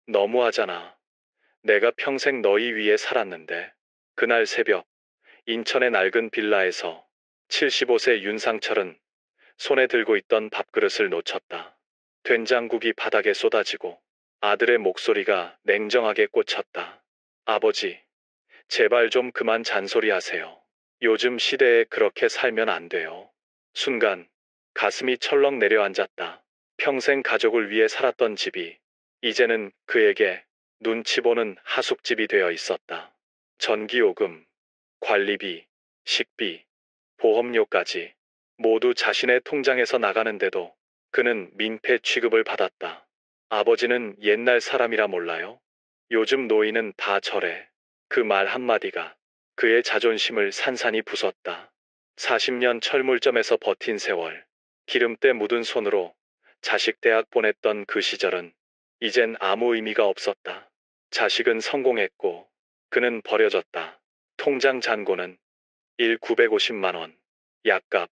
너무하잖아. 내가 평생 너희 위에 살았는데. 그날 새벽, 인천의 낡은 빌라에서 75세 윤상철은 손에 들고 있던 밥그릇을 놓쳤다. 된장국이 바닥에 쏟아지고 아들의 목소리가 냉정하게 꽂혔다. 아버지, 제발 좀 그만 잔소리하세요. 요즘 시대에 그렇게 살면 안 돼요. 순간 가슴이 철렁 내려앉았다. 평생 가족을 위해 살았던 집이 이제는 그에게 눈치 보는 하숙집이 되어 있었다. 전기요금, 관리비, 식비, 보험료까지 모두 자신의 통장에서 나가는데도 그는 민폐 취급을 받았다. 아버지는 옛날 사람이라 몰라요? 요즘 노인은 다 저래. 그 말 한마디가 그의 자존심을 산산이 부쉈다. 40년 철물점에서 버틴 세월, 기름때 묻은 손으로 자식 대학 보냈던 그 시절은 이젠 아무 의미가 없었다. 자식은 성공했고 그는 버려졌다. 통장 잔고는 950만 원, 약값,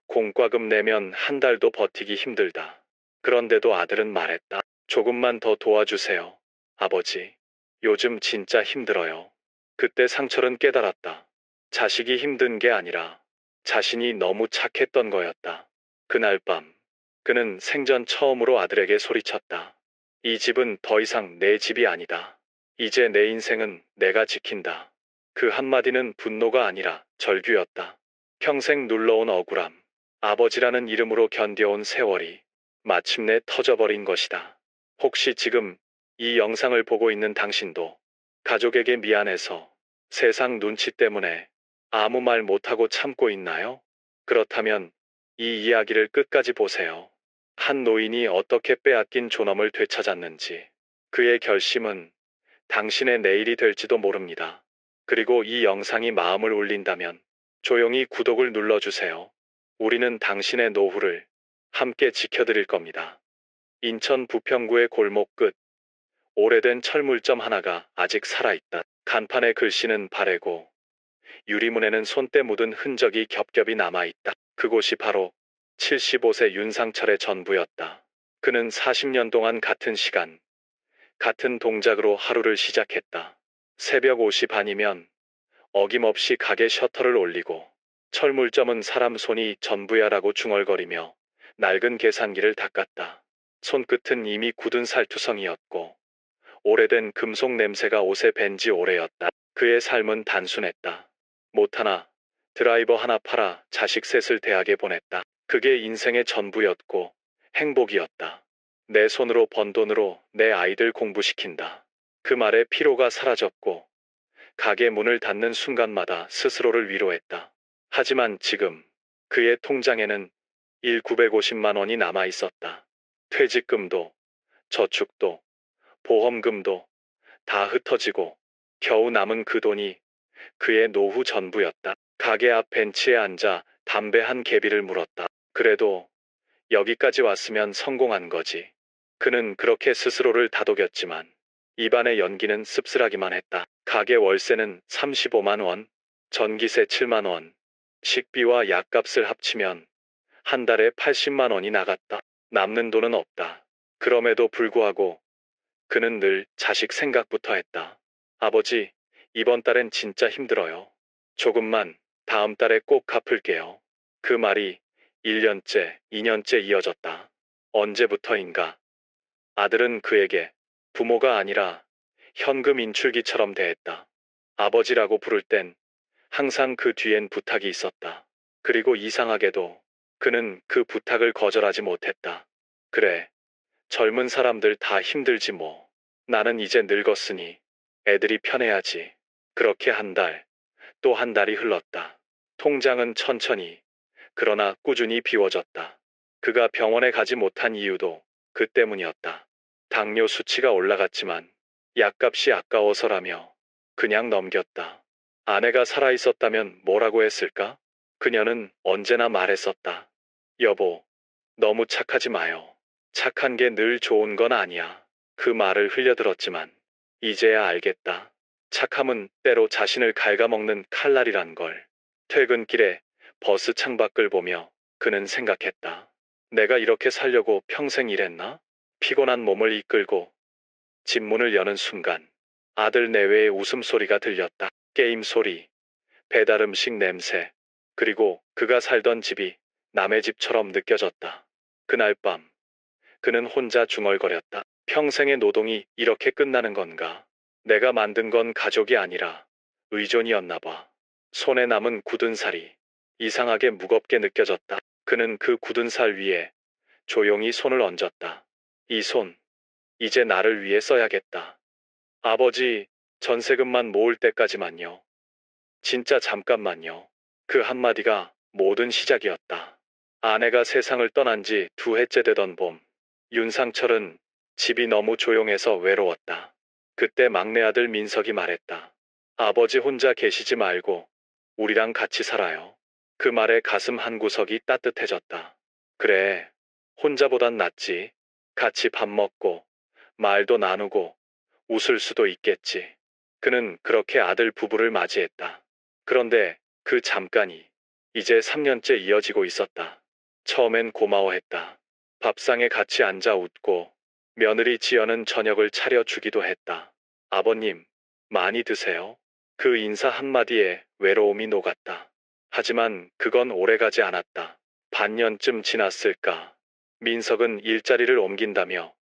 공과금 내면 한 달도 버티기 힘들다. 그런데도 아들은 말했다. 조금만 더 도와주세요. 아버지, 요즘 진짜 힘들어요. 그때 상철은 깨달았다. 자식이 힘든 게 아니라 자신이 너무 착했던 거였다. 그날 밤, 그는 생전 처음으로 아들에게 소리쳤다. 이 집은 더 이상 내 집이 아니다. 이제 내 인생은 내가 지킨다. 그 한마디는 분노가 아니라 절규였다. 평생 눌러온 억울함, 아버지라는 이름으로 견뎌온 세월이 마침내 터져버린 것이다. 혹시 지금 이 영상을 보고 있는 당신도 가족에게 미안해서 세상 눈치 때문에 아무 말 못하고 참고 있나요? 그렇다면 이 이야기를 끝까지 보세요. 한 노인이 어떻게 빼앗긴 존엄을 되찾았는지, 그의 결심은 당신의 내일이 될지도 모릅니다. 그리고 이 영상이 마음을 울린다면 조용히 구독을 눌러주세요. 우리는 당신의 노후를 함께 지켜드릴 겁니다. 인천 부평구의 골목 끝, 오래된 철물점 하나가 아직 살아있다. 간판의 글씨는 바래고 유리문에는 손때 묻은 흔적이 겹겹이 남아있다. 그곳이 바로 75세 윤상철의 전부였다. 그는 40년 동안 같은 시간, 같은 동작으로 하루를 시작했다. 새벽 5시 반이면 어김없이 가게 셔터를 올리고 철물점은 사람 손이 전부야라고 중얼거리며 낡은 계산기를 닦았다. 손끝은 이미 굳은 살투성이었고 오래된 금속 냄새가 옷에 밴지 오래였다. 그의 삶은 단순했다. 못 하나, 드라이버 하나 팔아 자식 셋을 대학에 보냈다. 그게 인생의 전부였고 행복이었다. 내 손으로 번 돈으로 내 아이들 공부시킨다. 그 말에 피로가 사라졌고 가게 문을 닫는 순간마다 스스로를 위로했다. 하지만 지금 그의 통장에는 950만 원이 남아 있었다. 퇴직금도 저축도 보험금도 다 흩어지고 겨우 남은 그 돈이 그의 노후 전부였다. 가게 앞 벤치에 앉아 담배 한 개비를 물었다. 그래도 여기까지 왔으면 성공한 거지. 그는 그렇게 스스로를 다독였지만 입안의 연기는 씁쓸하기만 했다. 가게 월세는 35만 원, 전기세 7만 원, 식비와 약값을 합치면 한 달에 80만 원이 나갔다. 남는 돈은 없다. 그럼에도 불구하고 그는 늘 자식 생각부터 했다. 아버지, 이번 달엔 진짜 힘들어요. 조금만 다음 달에 꼭 갚을게요. 그 말이 1년째, 2년째 이어졌다. 언제부터인가 아들은 그에게 부모가 아니라 현금 인출기처럼 대했다. 아버지라고 부를 땐 항상 그 뒤엔 부탁이 있었다. 그리고 이상하게도 그는 그 부탁을 거절하지 못했다. 그래, 젊은 사람들 다 힘들지 뭐. 나는 이제 늙었으니 애들이 편해야지. 그렇게 한 달, 또 한 달이 흘렀다. 통장은 천천히, 그러나 꾸준히 비워졌다. 그가 병원에 가지 못한 이유도 그 때문이었다. 당뇨 수치가 올라갔지만 약값이 아까워서라며 그냥 넘겼다. 아내가 살아있었다면 뭐라고 했을까? 그녀는 언제나 말했었다. 여보, 너무 착하지 마요. 착한 게 늘 좋은 건 아니야. 그 말을 흘려들었지만 이제야 알겠다. 착함은 때로 자신을 갉아먹는 칼날이란 걸. 퇴근길에 버스 창밖을 보며 그는 생각했다. 내가 이렇게 살려고 평생 일했나? 피곤한 몸을 이끌고 집 문을 여는 순간 아들 내외의 웃음소리가 들렸다. 게임 소리, 배달 음식 냄새, 그리고 그가 살던 집이 남의 집처럼 느껴졌다. 그날 밤 그는 혼자 중얼거렸다. 평생의 노동이 이렇게 끝나는 건가? 내가 만든 건 가족이 아니라 의존이었나 봐. 손에 남은 굳은 살이 이상하게 무겁게 느껴졌다. 그는 그 굳은 살 위에 조용히 손을 얹었다. 이 손, 이제 나를 위해 써야겠다. 아버지, 전세금만 모을 때까지만요. 진짜 잠깐만요. 그 한마디가 모든 시작이었다. 아내가 세상을 떠난 지 2해째 되던 봄, 윤상철은 집이 너무 조용해서 외로웠다. 그때 막내 아들 민석이 말했다. 아버지 혼자 계시지 말고 우리랑 같이 살아요. 그 말에 가슴 한구석이 따뜻해졌다. 그래, 혼자보단 낫지. 같이 밥 먹고 말도 나누고 웃을 수도 있겠지. 그는 그렇게 아들 부부를 맞이했다. 그런데 그 잠깐이 이제 3년째 이어지고 있었다. 처음엔 고마워했다. 밥상에 같이 앉아 웃고 며느리 지연은 저녁을 차려주기도 했다. 아버님, 많이 드세요. 그 인사 한마디에 외로움이 녹았다. 하지만 그건 오래가지 않았다. 반년쯤 지났을까. 민석은 일자리를 옮긴다며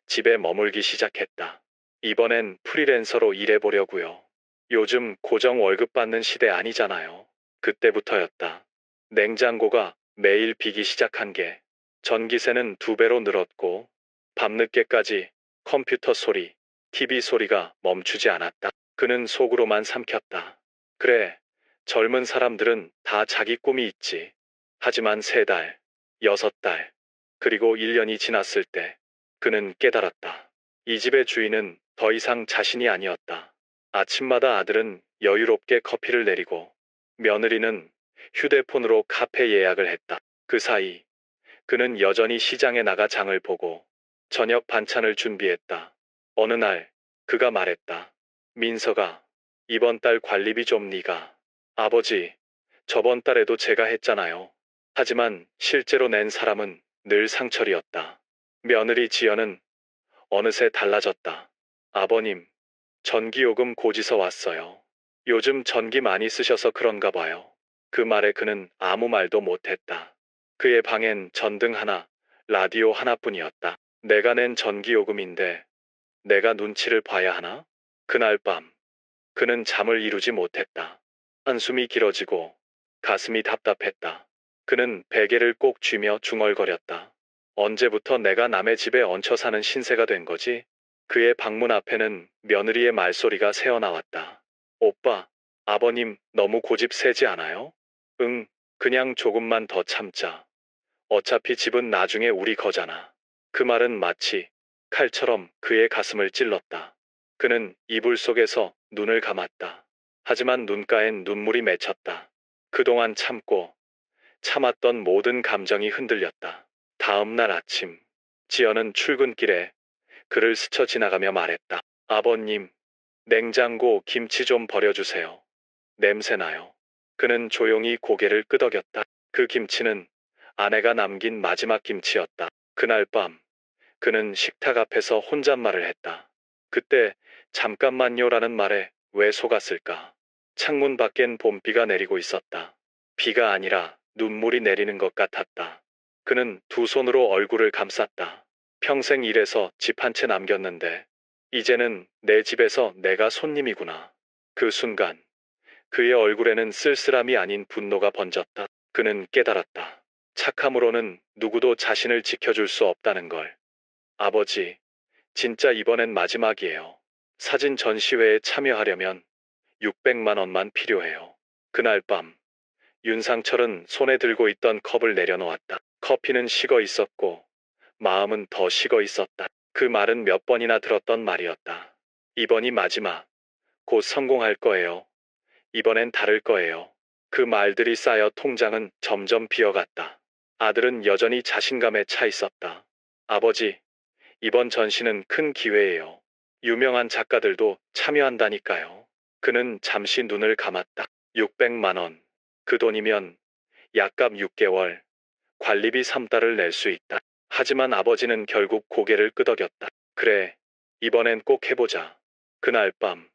집에 머물기 시작했다. 이번엔 프리랜서로 일해보려고요. 요즘 고정 월급 받는 시대 아니잖아요. 그때부터였다. 냉장고가 매일 비기 시작한 게 전기세는 2배로 늘었고 밤늦게까지 컴퓨터 소리, TV 소리가 멈추지 않았다. 그는 속으로만 삼켰다. 그래, 젊은 사람들은 다 자기 꿈이 있지. 하지만 3달, 6달, 그리고 1년이 지났을 때 그는 깨달았다. 이 집의 주인은 더 이상 자신이 아니었다. 아침마다 아들은 여유롭게 커피를 내리고 며느리는 휴대폰으로 카페 예약을 했다. 그 사이 그는 여전히 시장에 나가 장을 보고 저녁 반찬을 준비했다. 어느 날 그가 말했다. 민서가, 이번 달 관리비 좀 네가. 아버지, 저번 달에도 제가 했잖아요. 하지만 실제로 낸 사람은 늘 상철이었다. 며느리 지연은 어느새 달라졌다. 아버님, 전기요금 고지서 왔어요. 요즘 전기 많이 쓰셔서 그런가 봐요. 그 말에 그는 아무 말도 못했다. 그의 방엔 전등 하나, 라디오 하나뿐이었다. 내가 낸 전기요금인데 내가 눈치를 봐야 하나? 그날 밤 그는 잠을 이루지 못했다. 한숨이 길어지고 가슴이 답답했다. 그는 베개를 꼭 쥐며 중얼거렸다. 언제부터 내가 남의 집에 얹혀 사는 신세가 된 거지? 그의 방문 앞에는 며느리의 말소리가 새어나왔다. 오빠, 아버님 너무 고집 세지 않아요? 응, 그냥 조금만 더 참자. 어차피 집은 나중에 우리 거잖아. 그 말은 마치 칼처럼 그의 가슴을 찔렀다. 그는 이불 속에서 눈을 감았다. 하지만 눈가엔 눈물이 맺혔다. 그동안 참고 참았던 모든 감정이 흔들렸다. 다음 날 아침, 지연은 출근길에 그를 스쳐 지나가며 말했다. 아버님, 냉장고 김치 좀 버려주세요. 냄새나요. 그는 조용히 고개를 끄덕였다. 그 김치는 아내가 남긴 마지막 김치였다. 그날 밤, 그는 식탁 앞에서 혼잣말을 했다. 그때 잠깐만요라는 말에 왜 속았을까? 창문 밖엔 봄비가 내리고 있었다. 비가 아니라 눈물이 내리는 것 같았다. 그는 두 손으로 얼굴을 감쌌다. 평생 일해서 집 한 채 남겼는데 이제는 내 집에서 내가 손님이구나. 그 순간 그의 얼굴에는 쓸쓸함이 아닌 분노가 번졌다. 그는 깨달았다. 착함으로는 누구도 자신을 지켜줄 수 없다는 걸. 아버지, 진짜 이번엔 마지막이에요. 사진 전시회에 참여하려면 600만 원만 필요해요. 그날 밤, 윤상철은 손에 들고 있던 컵을 내려놓았다. 커피는 식어 있었고, 마음은 더 식어 있었다. 그 말은 몇 번이나 들었던 말이었다. 이번이 마지막. 곧 성공할 거예요. 이번엔 다를 거예요. 그 말들이 쌓여 통장은 점점 비어갔다. 아들은 여전히 자신감에 차 있었다. 아버지, 이번 전시는 큰 기회예요. 유명한 작가들도 참여한다니까요. 그는 잠시 눈을 감았다. 600만 원. 그 돈이면 약값 6개월, 관리비 3달을 낼 수 있다. 하지만 아버지는 결국 고개를 끄덕였다. 그래, 이번엔 꼭 해보자. 그날 밤,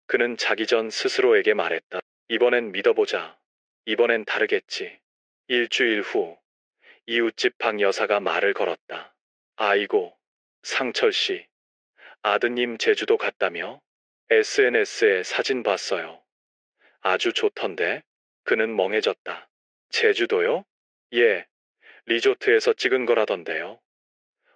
그는 자기 전 스스로에게 말했다. 이번엔 믿어보자. 이번엔 다르겠지. 일주일 후, 이웃집 박 여사가 말을 걸었다. 아이고, 상철 씨, 아드님 제주도 갔다며? SNS에 사진 봤어요. 아주 좋던데? 그는 멍해졌다. 제주도요? 예, 리조트에서 찍은 거라던데요.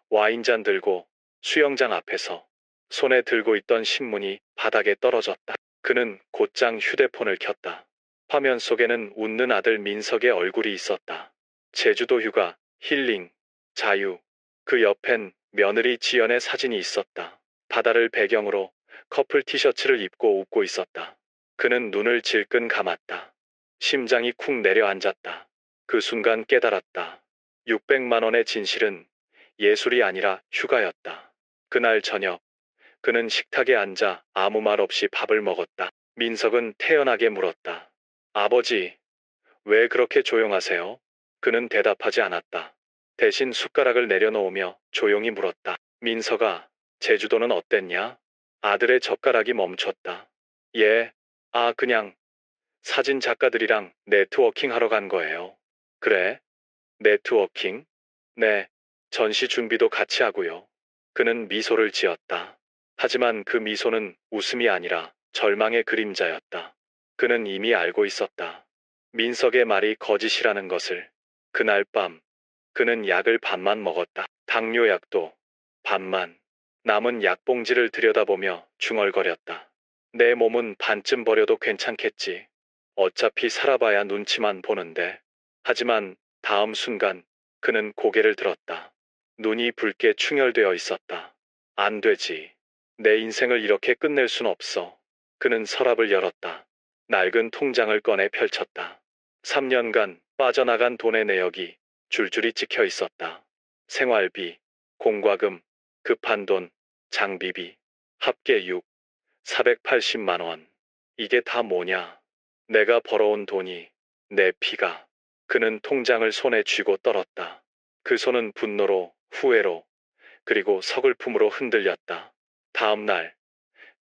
와인잔 들고 수영장 앞에서 손에 들고 있던 신문이 바닥에 떨어졌다. 그는 곧장 휴대폰을 켰다. 화면 속에는 웃는 아들 민석의 얼굴이 있었다. 제주도 휴가, 힐링, 자유. 그 옆엔 며느리 지연의 사진이 있었다. 바다를 배경으로 커플 티셔츠를 입고 웃고 있었다. 그는 눈을 질끈 감았다. 심장이 쿵 내려앉았다. 그 순간 깨달았다. 600만 원의 진실은 예술이 아니라 휴가였다. 그날 저녁, 그는 식탁에 앉아 아무 말 없이 밥을 먹었다. 민석은 태연하게 물었다. 아버지, 왜 그렇게 조용하세요? 그는 대답하지 않았다. 대신 숟가락을 내려놓으며 조용히 물었다. 민석아, 제주도는 어땠냐? 아들의 젓가락이 멈췄다. 예, 그냥 사진 작가들이랑 네트워킹 하러 간 거예요. 그래? 네트워킹? 네, 전시 준비도 같이 하고요. 그는 미소를 지었다. 하지만 그 미소는 웃음이 아니라 절망의 그림자였다. 그는 이미 알고 있었다. 민석의 말이 거짓이라는 것을. 그날 밤, 그는 약을 반만 먹었다. 당뇨약도 반만. 남은 약봉지를 들여다보며 중얼거렸다. 내 몸은 반쯤 버려도 괜찮겠지. 어차피 살아봐야 눈치만 보는데. 하지만 다음 순간 그는 고개를 들었다. 눈이 붉게 충혈되어 있었다. 안 되지. 내 인생을 이렇게 끝낼 순 없어. 그는 서랍을 열었다. 낡은 통장을 꺼내 펼쳤다. 3년간 빠져나간 돈의 내역이 줄줄이 찍혀 있었다. 생활비, 공과금, 급한 돈, 장비비, 합계 480만 원. 이게 다 뭐냐? 내가 벌어온 돈이, 내 피가. 그는 통장을 손에 쥐고 떨었다. 그 손은 분노로, 후회로, 그리고 서글픔으로 흔들렸다. 다음 날,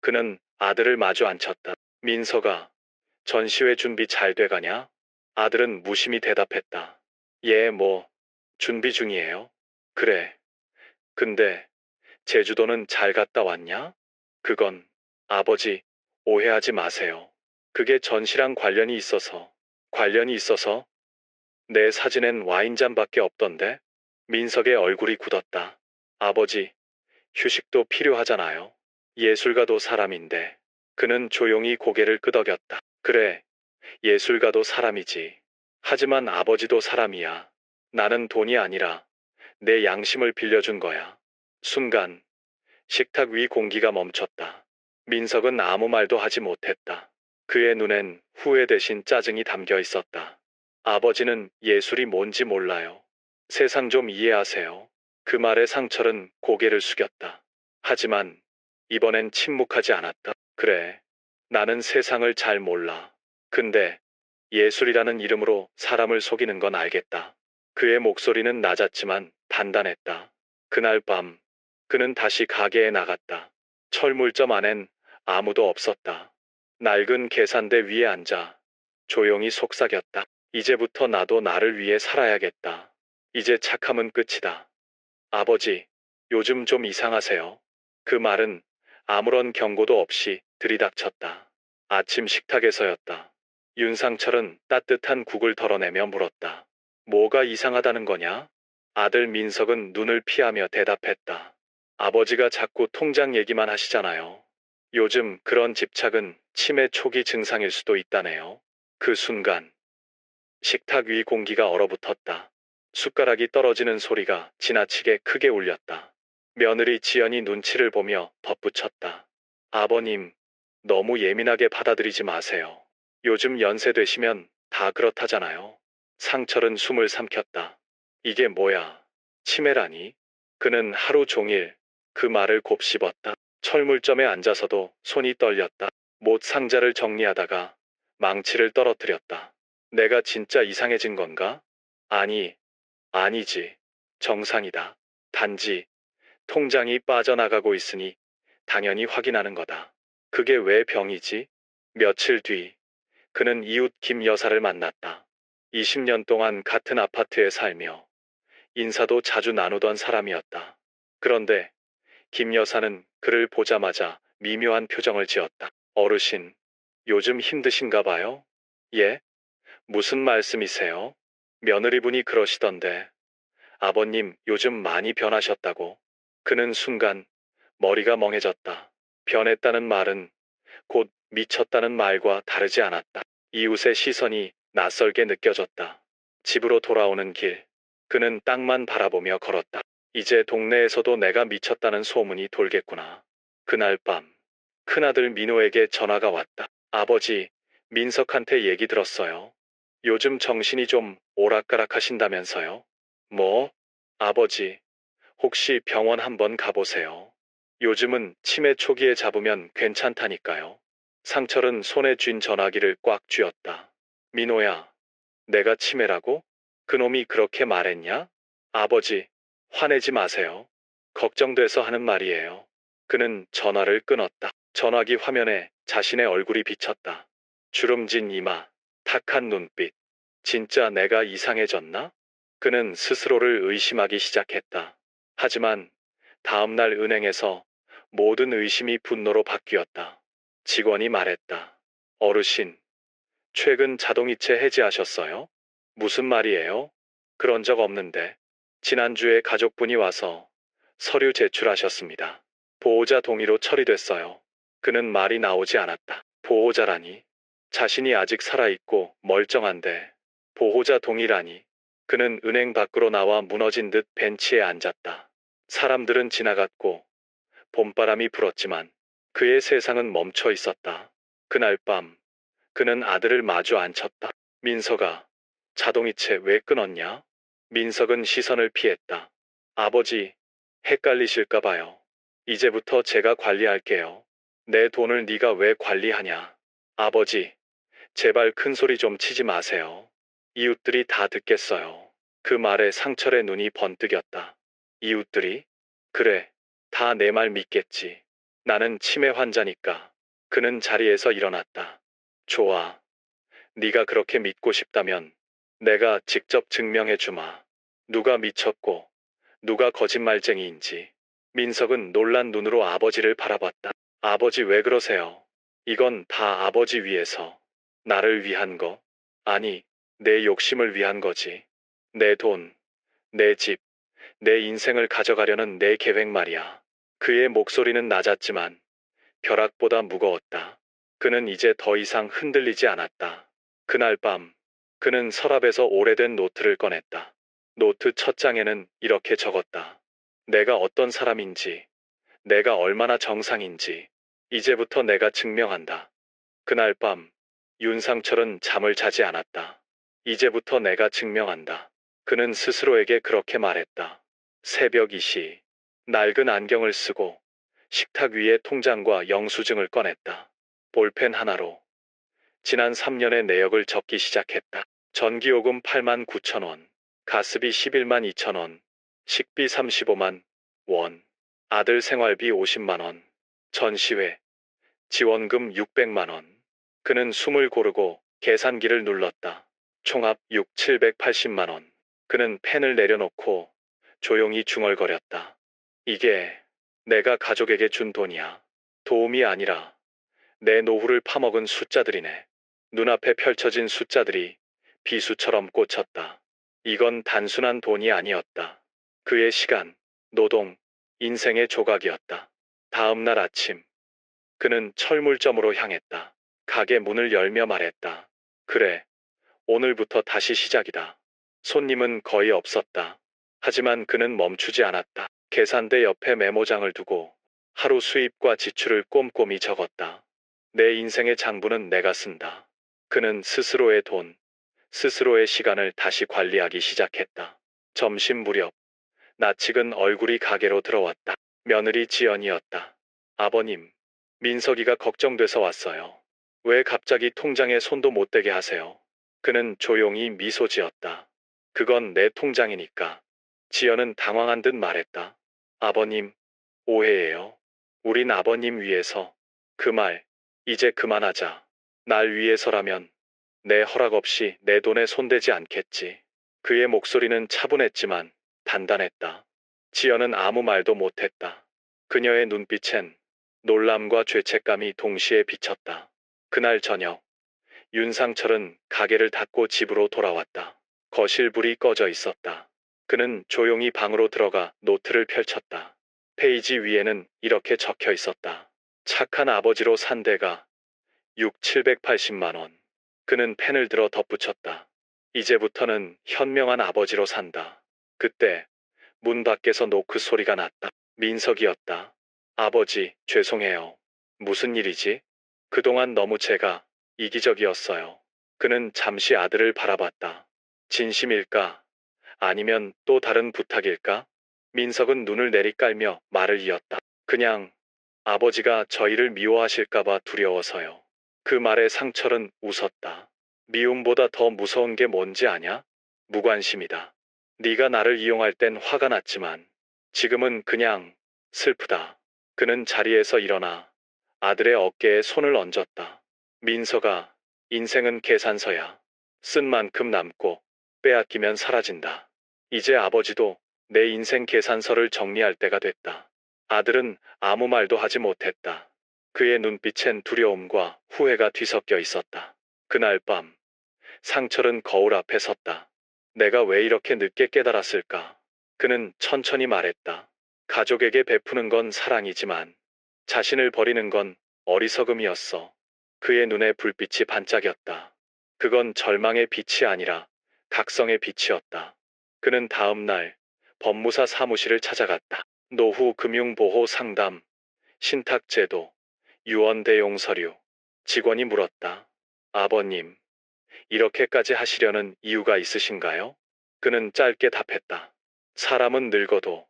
그는 아들을 마주 앉혔다. 민서가, 전시회 준비 잘 돼가냐? 아들은 무심히 대답했다. 예, 준비 중이에요. 그래. 근데, 제주도는 잘 갔다 왔냐? 그건, 아버지, 오해하지 마세요. 그게 전시랑 관련이 있어서, 내 사진엔 와인잔밖에 없던데? 민석의 얼굴이 굳었다. 아버지, 휴식도 필요하잖아요. 예술가도 사람인데. 그는 조용히 고개를 끄덕였다. 그래, 예술가도 사람이지. 하지만 아버지도 사람이야. 나는 돈이 아니라 내 양심을 빌려준 거야. 순간, 식탁 위 공기가 멈췄다. 민석은 아무 말도 하지 못했다. 그의 눈엔 후회 대신 짜증이 담겨 있었다. 아버지는 예술이 뭔지 몰라요. 세상 좀 이해하세요. 그 말에 상철은 고개를 숙였다. 하지만 이번엔 침묵하지 않았다. 그래, 나는 세상을 잘 몰라. 근데 예술이라는 이름으로 사람을 속이는 건 알겠다. 그의 목소리는 낮았지만 단단했다. 그날 밤, 그는 다시 가게에 나갔다. 철물점 안엔 아무도 없었다. 낡은 계산대 위에 앉아 조용히 속삭였다. 이제부터 나도 나를 위해 살아야겠다. 이제 착함은 끝이다. 아버지, 요즘 좀 이상하세요. 그 말은 아무런 경고도 없이 들이닥쳤다. 아침 식탁에서였다. 윤상철은 따뜻한 국을 덜어내며 물었다. 뭐가 이상하다는 거냐? 아들 민석은 눈을 피하며 대답했다. 아버지가 자꾸 통장 얘기만 하시잖아요. 요즘 그런 집착은 치매 초기 증상일 수도 있다네요. 그 순간, 식탁 위 공기가 얼어붙었다. 숟가락이 떨어지는 소리가 지나치게 크게 울렸다. 며느리 지연이 눈치를 보며 덧붙였다. 아버님, 너무 예민하게 받아들이지 마세요. 요즘 연세 되시면 다 그렇다잖아요. 상철은 숨을 삼켰다. 이게 뭐야? 치매라니? 그는 하루 종일 그 말을 곱씹었다. 철물점에 앉아서도 손이 떨렸다. 못 상자를 정리하다가 망치를 떨어뜨렸다. 내가 진짜 이상해진 건가? 아니, 아니지. 정상이다. 단지 통장이 빠져나가고 있으니 당연히 확인하는 거다. 그게 왜 병이지? 며칠 뒤 그는 이웃 김 여사를 만났다. 20년 동안 같은 아파트에 살며 인사도 자주 나누던 사람이었다. 그런데 김 여사는 그를 보자마자 미묘한 표정을 지었다. 어르신, 요즘 힘드신가 봐요? 예? 무슨 말씀이세요? 며느리분이 그러시던데. 아버님, 요즘 많이 변하셨다고. 그는 순간 머리가 멍해졌다. 변했다는 말은 곧 미쳤다는 말과 다르지 않았다. 이웃의 시선이 낯설게 느껴졌다. 집으로 돌아오는 길, 그는 땅만 바라보며 걸었다. 이제 동네에서도 내가 미쳤다는 소문이 돌겠구나. 그날 밤, 큰아들 민호에게 전화가 왔다. 아버지, 민석한테 얘기 들었어요. 요즘 정신이 좀 오락가락하신다면서요? 뭐? 아버지, 혹시 병원 한번 가보세요. 요즘은 치매 초기에 잡으면 괜찮다니까요. 상철은 손에 쥔 전화기를 꽉 쥐었다. 민호야, 내가 치매라고? 그놈이 그렇게 말했냐? 아버지, 화내지 마세요. 걱정돼서 하는 말이에요. 그는 전화를 끊었다. 전화기 화면에 자신의 얼굴이 비쳤다. 주름진 이마, 탁한 눈빛. 진짜 내가 이상해졌나? 그는 스스로를 의심하기 시작했다. 하지만 다음날 은행에서 모든 의심이 분노로 바뀌었다. 직원이 말했다. 어르신, 최근 자동이체 해지하셨어요? 무슨 말이에요? 그런 적 없는데. 지난주에 가족분이 와서 서류 제출하셨습니다. 보호자 동의로 처리됐어요. 그는 말이 나오지 않았다. 보호자라니. 자신이 아직 살아있고 멀쩡한데 보호자 동의라니. 그는 은행 밖으로 나와 무너진 듯 벤치에 앉았다. 사람들은 지나갔고 봄바람이 불었지만 그의 세상은 멈춰 있었다. 그날 밤 그는 아들을 마주 앉혔다. 민석아, 자동이체 왜 끊었냐? 민석은 시선을 피했다. 아버지, 헷갈리실까 봐요. 이제부터 제가 관리할게요. 내 돈을 네가 왜 관리하냐? 아버지, 제발 큰 소리 좀 치지 마세요. 이웃들이 다 듣겠어요. 그 말에 상철의 눈이 번뜩였다. 이웃들이? 그래, 다 내 말 믿겠지. 나는 치매 환자니까. 그는 자리에서 일어났다. 좋아. 네가 그렇게 믿고 싶다면 내가 직접 증명해 주마. 누가 미쳤고 누가 거짓말쟁이인지. 민석은 놀란 눈으로 아버지를 바라봤다. 아버지 왜 그러세요? 이건 다 아버지 위해서. 나를 위한 거? 아니, 내 욕심을 위한 거지. 내 돈, 내 집, 내 인생을 가져가려는 내 계획 말이야. 그의 목소리는 낮았지만 벼락보다 무거웠다. 그는 이제 더 이상 흔들리지 않았다. 그날 밤, 그는 서랍에서 오래된 노트를 꺼냈다. 노트 첫 장에는 이렇게 적었다. 내가 어떤 사람인지, 내가 얼마나 정상인지, 이제부터 내가 증명한다. 그날 밤, 윤상철은 잠을 자지 않았다. 이제부터 내가 증명한다. 그는 스스로에게 그렇게 말했다. 새벽 2시, 낡은 안경을 쓰고 식탁 위에 통장과 영수증을 꺼냈다. 볼펜 하나로 지난 3년의 내역을 적기 시작했다. 전기요금 8만 9천 원, 가스비 11만 2천 원, 식비 35만 원, 아들 생활비 50만 원, 전시회, 지원금 600만 원. 그는 숨을 고르고 계산기를 눌렀다. 총합 780만 원. 그는 펜을 내려놓고 조용히 중얼거렸다. 이게 내가 가족에게 준 돈이야. 도움이 아니라 내 노후를 파먹은 숫자들이네. 눈앞에 펼쳐진 숫자들이 비수처럼 꽂혔다. 이건 단순한 돈이 아니었다. 그의 시간, 노동, 인생의 조각이었다. 다음 날 아침, 그는 철물점으로 향했다. 가게 문을 열며 말했다. 그래, 오늘부터 다시 시작이다. 손님은 거의 없었다. 하지만 그는 멈추지 않았다. 계산대 옆에 메모장을 두고 하루 수입과 지출을 꼼꼼히 적었다. 내 인생의 장부는 내가 쓴다. 그는 스스로의 돈, 스스로의 시간을 다시 관리하기 시작했다. 점심 무렵, 낯익은 얼굴이 가게로 들어왔다. 며느리 지연이었다. 아버님, 민석이가 걱정돼서 왔어요. 왜 갑자기 통장에 손도 못 대게 하세요? 그는 조용히 미소 지었다. 그건 내 통장이니까. 지연은 당황한 듯 말했다. 아버님, 오해예요. 우린 아버님 위해서. 그 말, 이제 그만하자. 날 위해서라면 내 허락 없이 내 돈에 손대지 않겠지. 그의 목소리는 차분했지만 단단했다. 지연은 아무 말도 못했다. 그녀의 눈빛엔 놀람과 죄책감이 동시에 비쳤다. 그날 저녁, 윤상철은 가게를 닫고 집으로 돌아왔다. 거실 불이 꺼져 있었다. 그는 조용히 방으로 들어가 노트를 펼쳤다. 페이지 위에는 이렇게 적혀 있었다. 착한 아버지로 산 대가 780만 원. 그는 펜을 들어 덧붙였다. 이제부터는 현명한 아버지로 산다. 그때 문 밖에서 노크 소리가 났다. 민석이었다. 아버지, 죄송해요. 무슨 일이지? 그동안 너무 제가 이기적이었어요. 그는 잠시 아들을 바라봤다. 진심일까? 아니면 또 다른 부탁일까? 민석은 눈을 내리깔며 말을 이었다. 그냥 아버지가 저희를 미워하실까봐 두려워서요. 그 말에 상철은 웃었다. 미움보다 더 무서운 게 뭔지 아냐? 무관심이다. 네가 나를 이용할 땐 화가 났지만 지금은 그냥 슬프다. 그는 자리에서 일어나 아들의 어깨에 손을 얹었다. 민서가, 인생은 계산서야. 쓴 만큼 남고 빼앗기면 사라진다. 이제 아버지도 내 인생 계산서를 정리할 때가 됐다. 아들은 아무 말도 하지 못했다. 그의 눈빛엔 두려움과 후회가 뒤섞여 있었다. 그날 밤, 상철은 거울 앞에 섰다. 내가 왜 이렇게 늦게 깨달았을까? 그는 천천히 말했다. 가족에게 베푸는 건 사랑이지만 자신을 버리는 건 어리석음이었어. 그의 눈에 불빛이 반짝였다. 그건 절망의 빛이 아니라 각성의 빛이었다. 그는 다음 날 법무사 사무실을 찾아갔다. 노후 금융보호 상담, 신탁제도, 유언 대용 서류. 직원이 물었다. 아버님, 이렇게까지 하시려는 이유가 있으신가요? 그는 짧게 답했다. 사람은 늙어도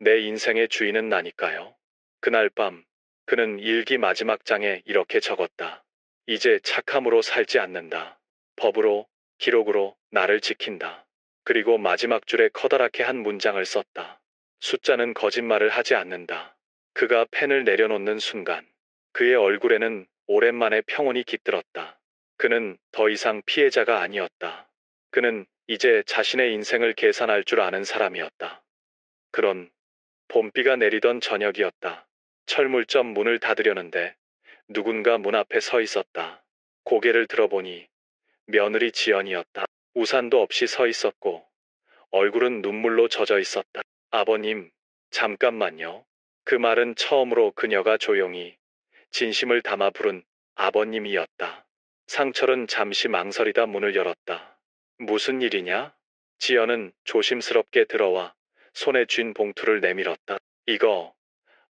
내 인생의 주인은 나니까요. 그날 밤, 그는 일기 마지막 장에 이렇게 적었다. 이제 착함으로 살지 않는다. 법으로, 기록으로 나를 지킨다. 그리고 마지막 줄에 커다랗게 한 문장을 썼다. 숫자는 거짓말을 하지 않는다. 그가 펜을 내려놓는 순간, 그의 얼굴에는 오랜만에 평온이 깃들었다. 그는 더 이상 피해자가 아니었다. 그는 이제 자신의 인생을 계산할 줄 아는 사람이었다. 그런 봄비가 내리던 저녁이었다. 철물점 문을 닫으려는데 누군가 문 앞에 서 있었다. 고개를 들어보니 며느리 지연이었다. 우산도 없이 서 있었고 얼굴은 눈물로 젖어 있었다. 아버님, 잠깐만요. 그 말은 처음으로 그녀가 조용히 진심을 담아 부른 아버님이었다. 상철은 잠시 망설이다 문을 열었다. 무슨 일이냐? 지연은 조심스럽게 들어와 손에 쥔 봉투를 내밀었다. 이거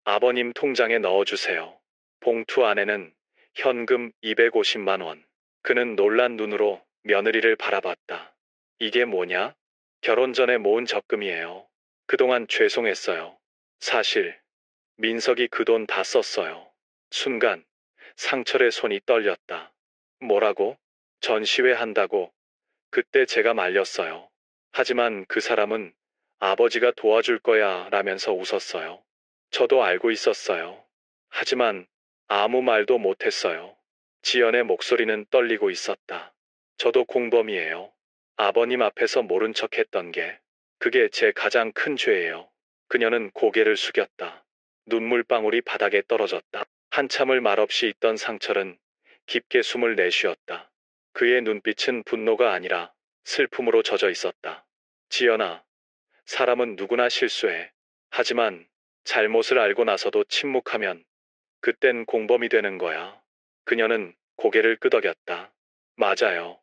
아버님 통장에 넣어주세요. 봉투 안에는 현금 250만 원. 그는 놀란 눈으로 며느리를 바라봤다. 이게 뭐냐? 결혼 전에 모은 적금이에요. 그동안 죄송했어요. 사실 민석이 그 돈 다 썼어요. 순간 상철의 손이 떨렸다. 뭐라고? 전시회 한다고? 그때 제가 말렸어요. 하지만 그 사람은 아버지가 도와줄 거야 라면서 웃었어요. 저도 알고 있었어요. 하지만 아무 말도 못했어요. 지연의 목소리는 떨리고 있었다. 저도 공범이에요. 아버님 앞에서 모른 척 했던 게 그게 제 가장 큰 죄예요. 그녀는 고개를 숙였다. 눈물방울이 바닥에 떨어졌다. 한참을 말없이 있던 상철은 깊게 숨을 내쉬었다. 그의 눈빛은 분노가 아니라 슬픔으로 젖어 있었다. 지연아, 사람은 누구나 실수해. 하지만 잘못을 알고 나서도 침묵하면 그땐 공범이 되는 거야. 그녀는 고개를 끄덕였다. 맞아요.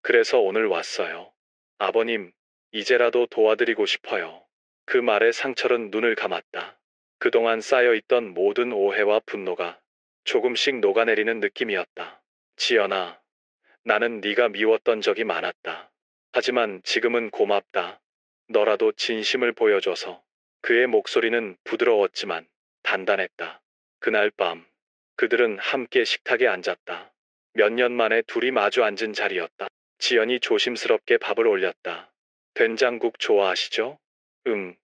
그래서 오늘 왔어요. 아버님, 이제라도 도와드리고 싶어요. 그 말에 상철은 눈을 감았다. 그동안 쌓여있던 모든 오해와 분노가 조금씩 녹아내리는 느낌이었다. 지연아, 나는 네가 미웠던 적이 많았다. 하지만 지금은 고맙다. 너라도 진심을 보여줘서. 그의 목소리는 부드러웠지만 단단했다. 그날 밤, 그들은 함께 식탁에 앉았다. 몇 년 만에 둘이 마주 앉은 자리였다. 지연이 조심스럽게 밥을 올렸다. 된장국 좋아하시죠? 응,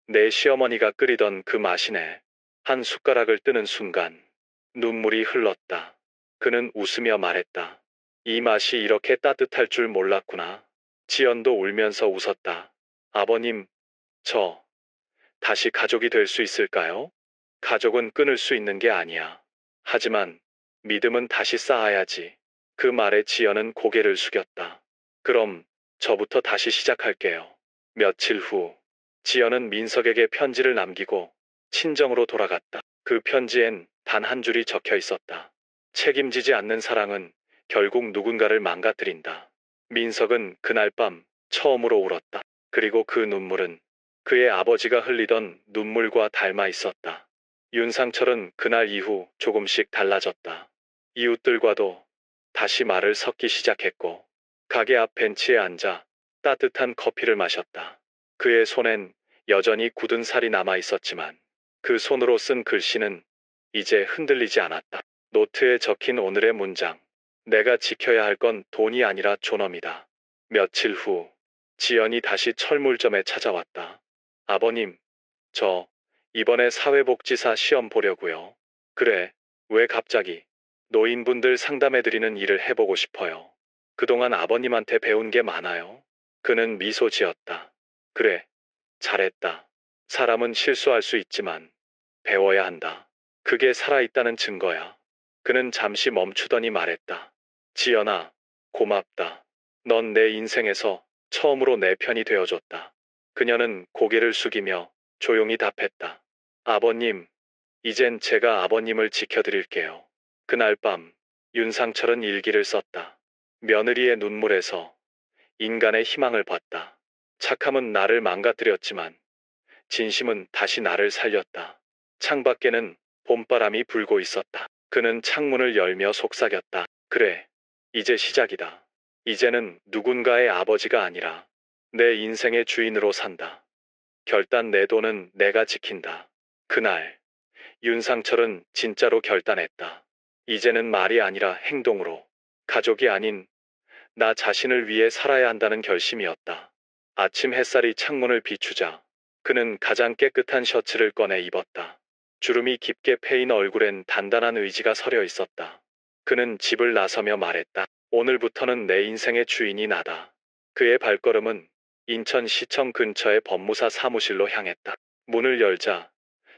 내 시어머니가 끓이던 그 맛이네. 한 숟가락을 뜨는 순간 눈물이 흘렀다. 그는 웃으며 말했다. 이 맛이 이렇게 따뜻할 줄 몰랐구나. 지연도 울면서 웃었다. 아버님, 저 다시 가족이 될 수 있을까요? 가족은 끊을 수 있는 게 아니야. 하지만 믿음은 다시 쌓아야지. 그 말에 지연은 고개를 숙였다. 그럼 저부터 다시 시작할게요. 며칠 후, 지연은 민석에게 편지를 남기고 친정으로 돌아갔다. 그 편지엔 단 한 줄이 적혀 있었다. 책임지지 않는 사랑은 결국 누군가를 망가뜨린다. 민석은 그날 밤 처음으로 울었다. 그리고 그 눈물은 그의 아버지가 흘리던 눈물과 닮아 있었다. 윤상철은 그날 이후 조금씩 달라졌다. 이웃들과도 다시 말을 섞기 시작했고, 가게 앞 벤치에 앉아 따뜻한 커피를 마셨다. 그의 손엔 여전히 굳은 살이 남아 있었지만, 그 손으로 쓴 글씨는 이제 흔들리지 않았다. 노트에 적힌 오늘의 문장. 내가 지켜야 할 건 돈이 아니라 존엄이다. 며칠 후, 지연이 다시 철물점에 찾아왔다. 아버님, 저 이번에 사회복지사 시험 보려고요. 그래, 왜 갑자기? 노인분들 상담해드리는 일을 해보고 싶어요. 그동안 아버님한테 배운 게 많아요. 그는 미소 지었다. 그래, 잘했다. 사람은 실수할 수 있지만 배워야 한다. 그게 살아있다는 증거야. 그는 잠시 멈추더니 말했다. 지연아, 고맙다. 넌 내 인생에서 처음으로 내 편이 되어줬다. 그녀는 고개를 숙이며 조용히 답했다. 아버님, 이젠 제가 아버님을 지켜드릴게요. 그날 밤, 윤상철은 일기를 썼다. 며느리의 눈물에서 인간의 희망을 봤다. 착함은 나를 망가뜨렸지만 진심은 다시 나를 살렸다. 창밖에는 봄바람이 불고 있었다. 그는 창문을 열며 속삭였다. 그래, 이제 시작이다. 이제는 누군가의 아버지가 아니라 내 인생의 주인으로 산다. 결단 내 돈은 내가 지킨다. 그날 윤상철은 진짜로 결단했다. 이제는 말이 아니라 행동으로, 가족이 아닌 나 자신을 위해 살아야 한다는 결심이었다. 아침 햇살이 창문을 비추자 그는 가장 깨끗한 셔츠를 꺼내 입었다. 주름이 깊게 패인 얼굴엔 단단한 의지가 서려 있었다. 그는 집을 나서며 말했다. 오늘부터는 내 인생의 주인이 나다. 그의 발걸음은 인천시청 근처의 법무사 사무실로 향했다. 문을 열자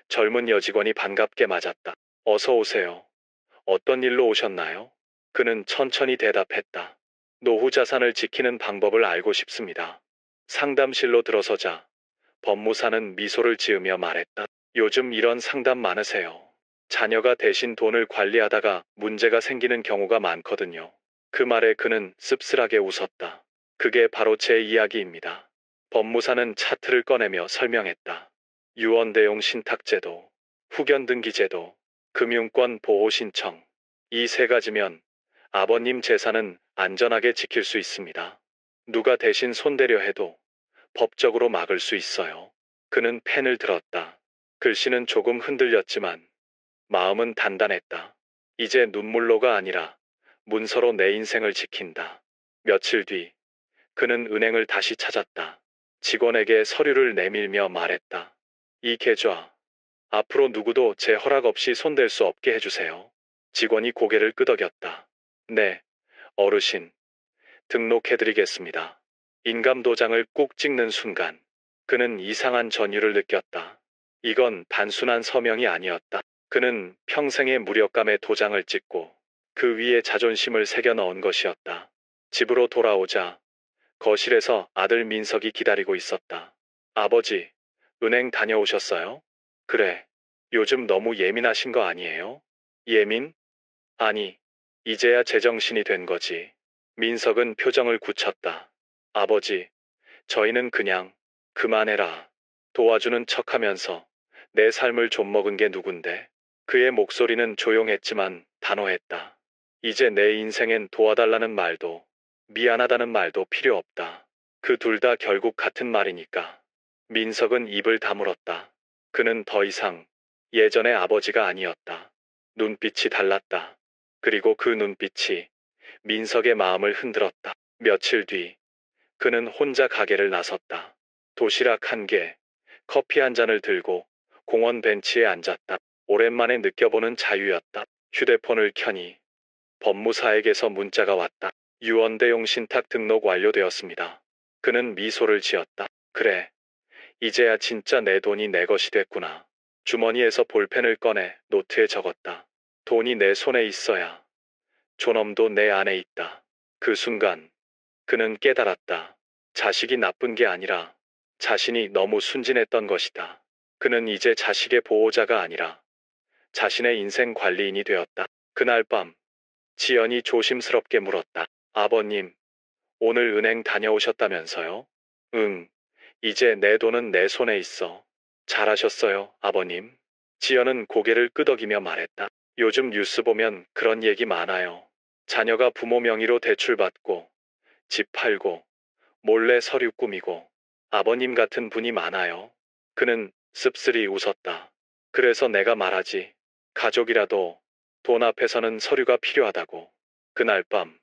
젊은 여직원이 반갑게 맞았다. 어서 오세요. 어떤 일로 오셨나요? 그는 천천히 대답했다. 노후 자산을 지키는 방법을 알고 싶습니다. 상담실로 들어서자 법무사는 미소를 지으며 말했다. 요즘 이런 상담 많으세요. 자녀가 대신 돈을 관리하다가 문제가 생기는 경우가 많거든요. 그 말에 그는 씁쓸하게 웃었다. 그게 바로 제 이야기입니다. 법무사는 차트를 꺼내며 설명했다. 유언대용 신탁제도, 후견등기제도, 금융권 보호 신청. 이 세 가지면 아버님 재산은 안전하게 지킬 수 있습니다. 누가 대신 손대려 해도 법적으로 막을 수 있어요. 그는 펜을 들었다. 글씨는 조금 흔들렸지만 마음은 단단했다. 이제 눈물로가 아니라 문서로 내 인생을 지킨다. 며칠 뒤 그는 은행을 다시 찾았다. 직원에게 서류를 내밀며 말했다. 이 계좌, 앞으로 누구도 제 허락 없이 손댈 수 없게 해주세요. 직원이 고개를 끄덕였다. 네, 어르신, 등록해드리겠습니다. 인감도장을 꾹 찍는 순간 그는 이상한 전율을 느꼈다. 이건 단순한 서명이 아니었다. 그는 평생의 무력감에 도장을 찍고 그 위에 자존심을 새겨 넣은 것이었다. 집으로 돌아오자 거실에서 아들 민석이 기다리고 있었다. 아버지, 은행 다녀오셨어요? 그래, 요즘 너무 예민하신 거 아니에요? 예민? 아니, 이제야 제정신이 된 거지. 민석은 표정을 굳혔다. 아버지, 저희는 그냥 그만해라. 도와주는 척하면서 내 삶을 좀먹은 게 누군데? 그의 목소리는 조용했지만 단호했다. 이제 내 인생엔 도와달라는 말도 미안하다는 말도 필요 없다. 그 둘 다 결국 같은 말이니까. 민석은 입을 다물었다. 그는 더 이상 예전의 아버지가 아니었다. 눈빛이 달랐다. 그리고 그 눈빛이 민석의 마음을 흔들었다. 며칠 뒤 그는 혼자 가게를 나섰다. 도시락 한 개, 커피 한 잔을 들고 공원 벤치에 앉았다. 오랜만에 느껴보는 자유였다. 휴대폰을 켜니 법무사에게서 문자가 왔다. 유언대용 신탁 등록 완료되었습니다. 그는 미소를 지었다. 그래, 이제야 진짜 내 돈이 내 것이 됐구나. 주머니에서 볼펜을 꺼내 노트에 적었다. 돈이 내 손에 있어야 존엄도 내 안에 있다. 그 순간 그는 깨달았다. 자식이 나쁜 게 아니라 자신이 너무 순진했던 것이다. 그는 이제 자식의 보호자가 아니라 자신의 인생 관리인이 되었다. 그날 밤 지연이 조심스럽게 물었다. 아버님, 오늘 은행 다녀오셨다면서요? 응, 이제 내 돈은 내 손에 있어. 잘하셨어요, 아버님. 지연은 고개를 끄덕이며 말했다. 요즘 뉴스 보면 그런 얘기 많아요. 자녀가 부모 명의로 대출받고 집 팔고 몰래 서류 꾸미고 아버님 같은 분이 많아요. 그는 씁쓸히 웃었다. 그래서 내가 말하지. 가족이라도 돈 앞에서는 서류가 필요하다고. 그날 밤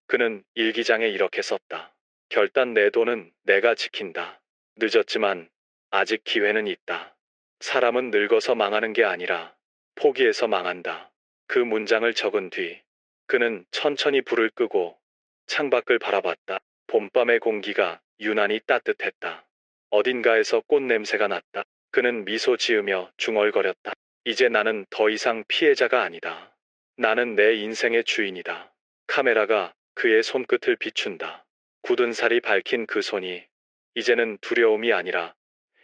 그는 일기장에 이렇게 썼다. 결단 내 돈은 내가 지킨다. 늦었지만 아직 기회는 있다. 사람은 늙어서 망하는 게 아니라 포기해서 망한다. 그 문장을 적은 뒤 그는 천천히 불을 끄고 창밖을 바라봤다. 봄밤의 공기가 유난히 따뜻했다. 어딘가에서 꽃 냄새가 났다. 그는 미소 지으며 중얼거렸다. 이제 나는 더 이상 피해자가 아니다. 나는 내 인생의 주인이다. 카메라가 그의 손끝을 비춘다. 굳은 살이 밝힌 그 손이 이제는 두려움이 아니라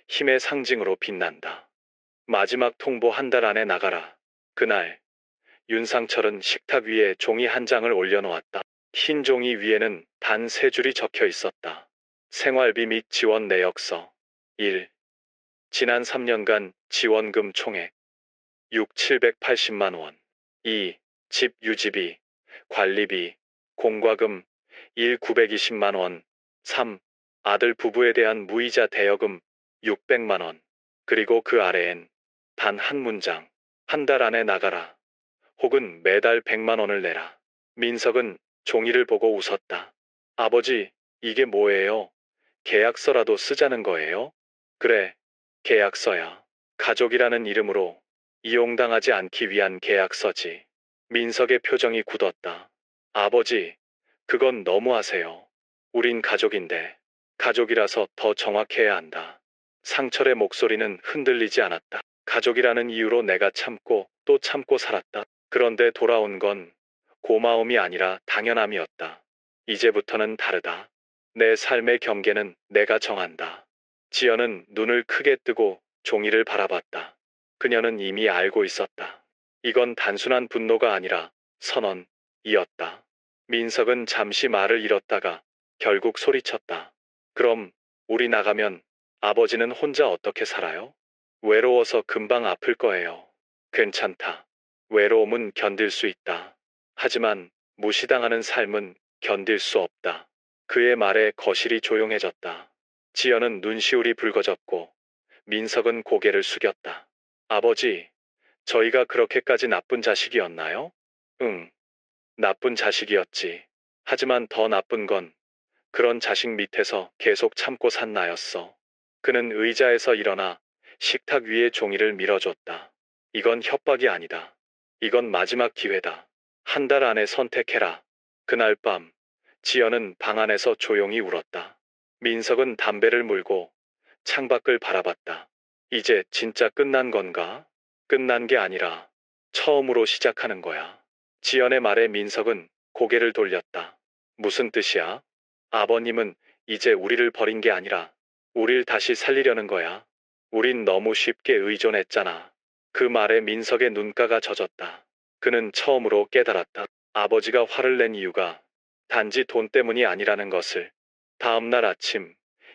힘의 상징으로 빛난다. 마지막 통보 한 달 안에 나가라. 그날 윤상철은 식탁 위에 종이 한 장을 올려놓았다. 흰 종이 위에는 단 세 줄이 적혀 있었다. 생활비 및 지원 내역서 1. 지난 3년간 지원금 총액 6,780만 원. 2. 집 유지비, 관리비, 공과금 1,920만 원. 3. 아들 부부에 대한 무이자 대여금 600만 원. 그리고 그 아래엔 단 한 문장. 한 달 안에 나가라. 혹은 매달 100만 원을 내라. 민석은 종이를 보고 웃었다. 아버지, 이게 뭐예요? 계약서라도 쓰자는 거예요? 그래, 계약서야. 가족이라는 이름으로 이용당하지 않기 위한 계약서지. 민석의 표정이 굳었다. 아버지, 그건 너무하세요. 우린 가족인데, 가족이라서 더 정확해야 한다. 상철의 목소리는 흔들리지 않았다. 가족이라는 이유로 내가 참고 또 참고 살았다. 그런데 돌아온 건 고마움이 아니라 당연함이었다. 이제부터는 다르다. 내 삶의 경계는 내가 정한다. 지연은 눈을 크게 뜨고 종이를 바라봤다. 그녀는 이미 알고 있었다. 이건 단순한 분노가 아니라 선언이었다. 민석은 잠시 말을 잃었다가 결국 소리쳤다. 그럼 우리 나가면 아버지는 혼자 어떻게 살아요? 외로워서 금방 아플 거예요. 괜찮다. 외로움은 견딜 수 있다. 하지만 무시당하는 삶은 견딜 수 없다. 그의 말에 거실이 조용해졌다. 지연은 눈시울이 붉어졌고 민석은 고개를 숙였다. 아버지, 저희가 그렇게까지 나쁜 자식이었나요? 응, 나쁜 자식이었지. 하지만 더 나쁜 건 그런 자식 밑에서 계속 참고 산 나였어. 그는 의자에서 일어나 식탁 위에 종이를 밀어줬다. 이건 협박이 아니다. 이건 마지막 기회다. 한 달 안에 선택해라. 그날 밤, 지연은 방 안에서 조용히 울었다. 민석은 담배를 물고 창밖을 바라봤다. 이제 진짜 끝난 건가? 끝난 게 아니라 처음으로 시작하는 거야. 지연의 말에 민석은 고개를 돌렸다. 무슨 뜻이야? 아버님은 이제 우리를 버린 게 아니라 우릴 다시 살리려는 거야. 우린 너무 쉽게 의존했잖아. 그 말에 민석의 눈가가 젖었다. 그는 처음으로 깨달았다. 아버지가 화를 낸 이유가 단지 돈 때문이 아니라는 것을. 다음 날 아침,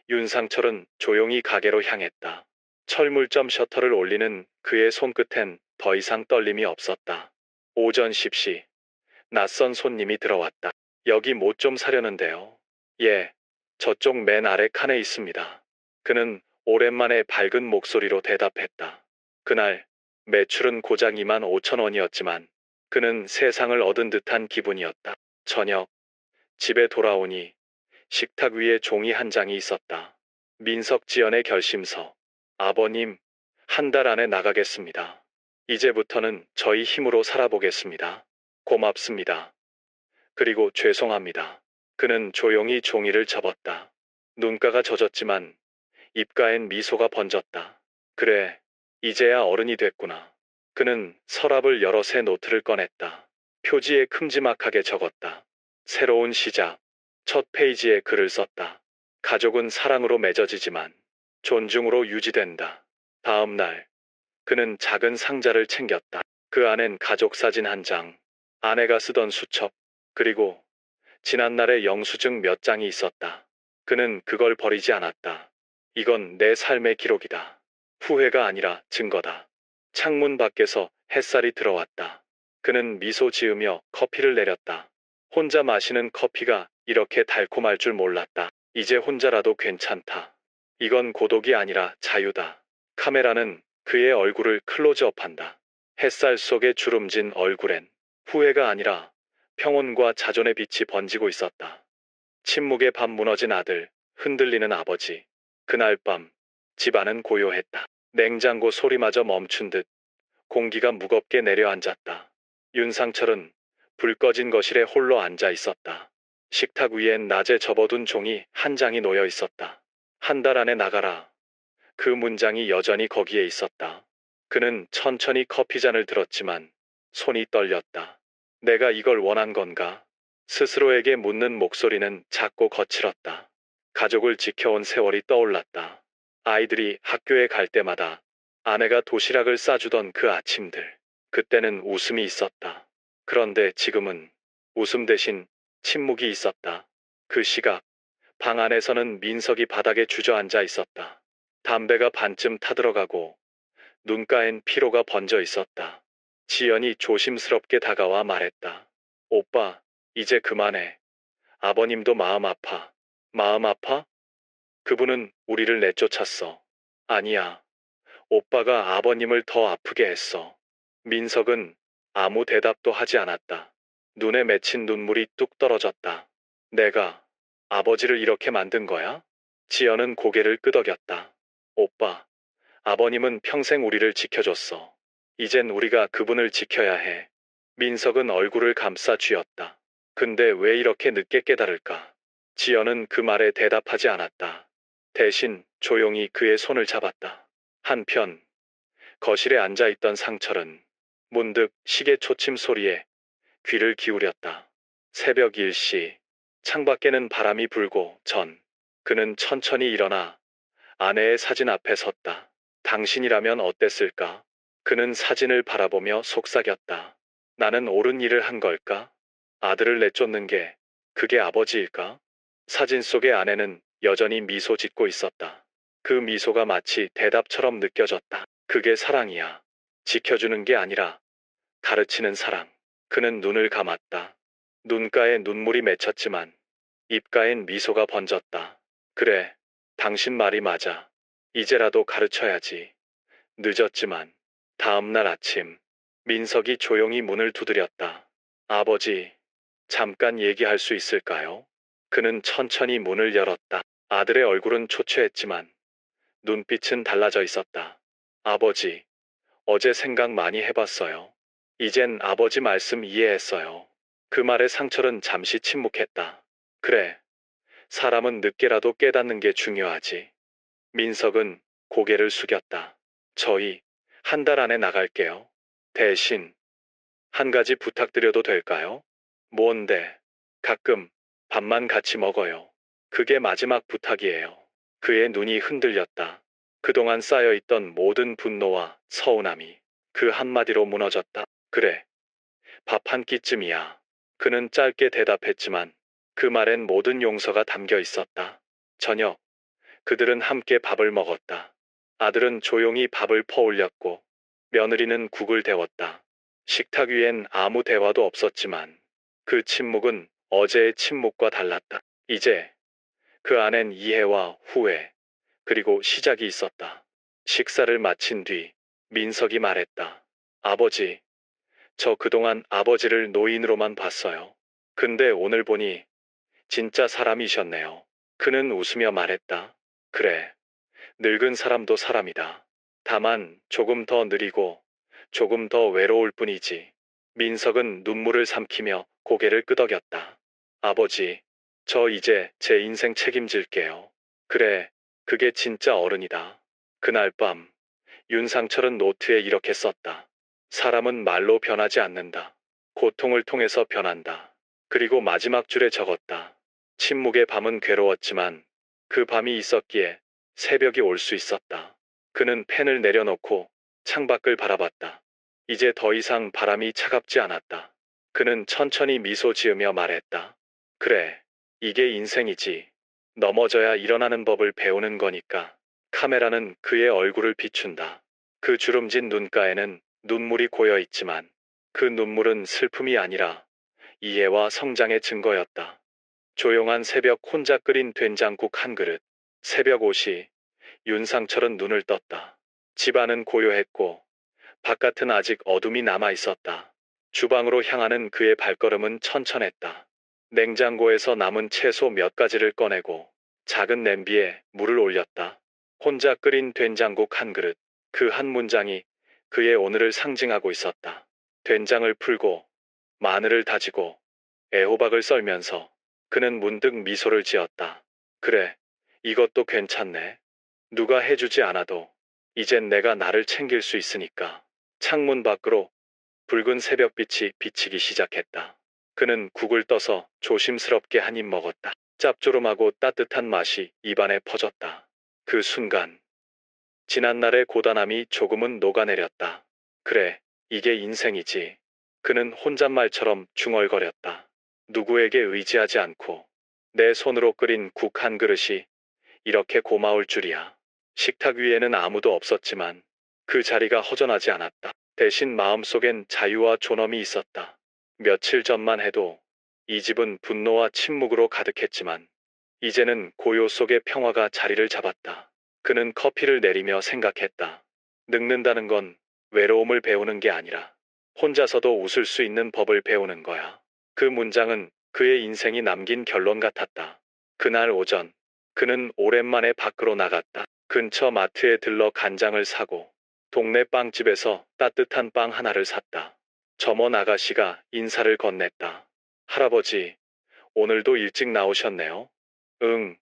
윤상철은 조용히 가게로 향했다. 철물점 셔터를 올리는 그의 손끝엔 더 이상 떨림이 없었다. 오전 10시, 낯선 손님이 들어왔다. 여기 뭐 좀 사려는데요. 예, 저쪽 맨 아래 칸에 있습니다. 그는 오랜만에 밝은 목소리로 대답했다. 그날 매출은 고작 2만 5천 원이었지만 그는 세상을 얻은 듯한 기분이었다. 저녁, 집에 돌아오니 식탁 위에 종이 한 장이 있었다. 민석 지연의 결심서. 아버님, 한 달 안에 나가겠습니다. 이제부터는 저희 힘으로 살아보겠습니다. 고맙습니다. 그리고 죄송합니다. 그는 조용히 종이를 접었다. 눈가가 젖었지만 입가엔 미소가 번졌다. 그래, 이제야 어른이 됐구나. 그는 서랍을 열어 새 노트를 꺼냈다. 표지에 큼지막하게 적었다. 새로운 시작. 첫 페이지에 글을 썼다. 가족은 사랑으로 맺어지지만 존중으로 유지된다. 다음 날, 그는 작은 상자를 챙겼다. 그 안엔 가족 사진 한 장, 아내가 쓰던 수첩, 그리고 지난날의 영수증 몇 장이 있었다. 그는 그걸 버리지 않았다. 이건 내 삶의 기록이다. 후회가 아니라 증거다. 창문 밖에서 햇살이 들어왔다. 그는 미소 지으며 커피를 내렸다. 혼자 마시는 커피가 이렇게 달콤할 줄 몰랐다. 이제 혼자라도 괜찮다. 이건 고독이 아니라 자유다. 카메라는 그의 얼굴을 클로즈업한다. 햇살 속에 주름진 얼굴엔 후회가 아니라 평온과 자존의 빛이 번지고 있었다. 침묵의 밤 무너진 아들, 흔들리는 아버지. 그날 밤, 집안은 고요했다. 냉장고 소리마저 멈춘 듯 공기가 무겁게 내려앉았다. 윤상철은 불 꺼진 거실에 홀로 앉아 있었다. 식탁 위엔 낮에 접어둔 종이 한 장이 놓여 있었다. 한 달 안에 나가라. 그 문장이 여전히 거기에 있었다. 그는 천천히 커피잔을 들었지만 손이 떨렸다. 내가 이걸 원한 건가? 스스로에게 묻는 목소리는 작고 거칠었다. 가족을 지켜온 세월이 떠올랐다. 아이들이 학교에 갈 때마다 아내가 도시락을 싸주던 그 아침들. 그때는 웃음이 있었다. 그런데 지금은 웃음 대신 침묵이 있었다. 그 시각, 방 안에서는 민석이 바닥에 주저앉아 있었다. 담배가 반쯤 타들어가고 눈가엔 피로가 번져 있었다. 지연이 조심스럽게 다가와 말했다. 오빠, 이제 그만해. 아버님도 마음 아파. 마음 아파? 그분은 우리를 내쫓았어. 아니야. 오빠가 아버님을 더 아프게 했어. 민석은 아무 대답도 하지 않았다. 눈에 맺힌 눈물이 뚝 떨어졌다. 내가 아버지를 이렇게 만든 거야? 지연은 고개를 끄덕였다. 오빠, 아버님은 평생 우리를 지켜줬어. 이젠 우리가 그분을 지켜야 해. 민석은 얼굴을 감싸 쥐었다. 근데 왜 이렇게 늦게 깨달을까? 지연은 그 말에 대답하지 않았다. 대신 조용히 그의 손을 잡았다. 한편 거실에 앉아있던 상철은 문득 시계 초침 소리에 귀를 기울였다. 새벽 1시, 창밖에는 바람이 불고 그는 천천히 일어나 아내의 사진 앞에 섰다. 당신이라면 어땠을까? 그는 사진을 바라보며 속삭였다. 나는 옳은 일을 한 걸까? 아들을 내쫓는 게 그게 아버지일까? 사진 속의 아내는 여전히 미소 짓고 있었다. 그 미소가 마치 대답처럼 느껴졌다. 그게 사랑이야. 지켜주는 게 아니라 가르치는 사랑. 그는 눈을 감았다. 눈가에 눈물이 맺혔지만 입가엔 미소가 번졌다. 그래, 당신 말이 맞아. 이제라도 가르쳐야지. 늦었지만 다음 날 아침 민석이 조용히 문을 두드렸다. 아버지, 잠깐 얘기할 수 있을까요? 그는 천천히 문을 열었다. 아들의 얼굴은 초췌했지만 눈빛은 달라져 있었다. 아버지, 어제 생각 많이 해봤어요. 이젠 아버지 말씀 이해했어요. 그 말에 상철은 잠시 침묵했다. 그래, 사람은 늦게라도 깨닫는 게 중요하지. 민석은 고개를 숙였다. 저희 한 달 안에 나갈게요. 대신 한 가지 부탁드려도 될까요? 뭔데? 가끔 밥만 같이 먹어요. 그게 마지막 부탁이에요. 그의 눈이 흔들렸다. 그동안 쌓여있던 모든 분노와 서운함이 그 한마디로 무너졌다. 그래, 밥 한 끼쯤이야. 그는 짧게 대답했지만 그 말엔 모든 용서가 담겨 있었다. 저녁, 그들은 함께 밥을 먹었다. 아들은 조용히 밥을 퍼올렸고 며느리는 국을 데웠다. 식탁 위엔 아무 대화도 없었지만 그 침묵은 어제의 침묵과 달랐다. 이제 그 안엔 이해와 후회, 그리고 시작이 있었다. 식사를 마친 뒤 민석이 말했다. 아버지, 저 그동안 아버지를 노인으로만 봤어요. 근데 오늘 보니 진짜 사람이셨네요. 그는 웃으며 말했다. 그래, 늙은 사람도 사람이다. 다만 조금 더 느리고 조금 더 외로울 뿐이지. 민석은 눈물을 삼키며 고개를 끄덕였다. 아버지, 저 이제 제 인생 책임질게요. 그래, 그게 진짜 어른이다. 그날 밤, 윤상철은 노트에 이렇게 썼다. 사람은 말로 변하지 않는다. 고통을 통해서 변한다. 그리고 마지막 줄에 적었다. 침묵의 밤은 괴로웠지만 그 밤이 있었기에 새벽이 올 수 있었다. 그는 펜을 내려놓고 창밖을 바라봤다. 이제 더 이상 바람이 차갑지 않았다. 그는 천천히 미소 지으며 말했다. 그래, 이게 인생이지. 넘어져야 일어나는 법을 배우는 거니까. 카메라는 그의 얼굴을 비춘다. 그 주름진 눈가에는 눈물이 고여 있지만 그 눈물은 슬픔이 아니라 이해와 성장의 증거였다. 조용한 새벽 혼자 끓인 된장국 한 그릇. 새벽 5시 윤상철은 눈을 떴다. 집안은 고요했고 바깥은 아직 어둠이 남아 있었다. 주방으로 향하는 그의 발걸음은 천천했다. 냉장고에서 남은 채소 몇 가지를 꺼내고 작은 냄비에 물을 올렸다. 혼자 끓인 된장국 한 그릇. 그 한 문장이 그의 오늘을 상징하고 있었다. 된장을 풀고 마늘을 다지고 애호박을 썰면서 그는 문득 미소를 지었다. 그래, 이것도 괜찮네. 누가 해주지 않아도 이젠 내가 나를 챙길 수 있으니까. 창문 밖으로 붉은 새벽빛이 비치기 시작했다. 그는 국을 떠서 조심스럽게 한 입 먹었다. 짭조름하고 따뜻한 맛이 입안에 퍼졌다. 그 순간 지난날의 고단함이 조금은 녹아내렸다. 그래, 이게 인생이지. 그는 혼잣말처럼 중얼거렸다. 누구에게 의지하지 않고 내 손으로 끓인 국 한 그릇이 이렇게 고마울 줄이야. 식탁 위에는 아무도 없었지만 그 자리가 허전하지 않았다. 대신 마음속엔 자유와 존엄이 있었다. 며칠 전만 해도 이 집은 분노와 침묵으로 가득했지만 이제는 고요 속의 평화가 자리를 잡았다. 그는 커피를 내리며 생각했다. 늙는다는 건 외로움을 배우는 게 아니라 혼자서도 웃을 수 있는 법을 배우는 거야. 그 문장은 그의 인생이 남긴 결론 같았다. 그날 오전, 그는 오랜만에 밖으로 나갔다. 근처 마트에 들러 간장을 사고 동네 빵집에서 따뜻한 빵 하나를 샀다. 점원 아가씨가 인사를 건넸다. 할아버지, 오늘도 일찍 나오셨네요. 응,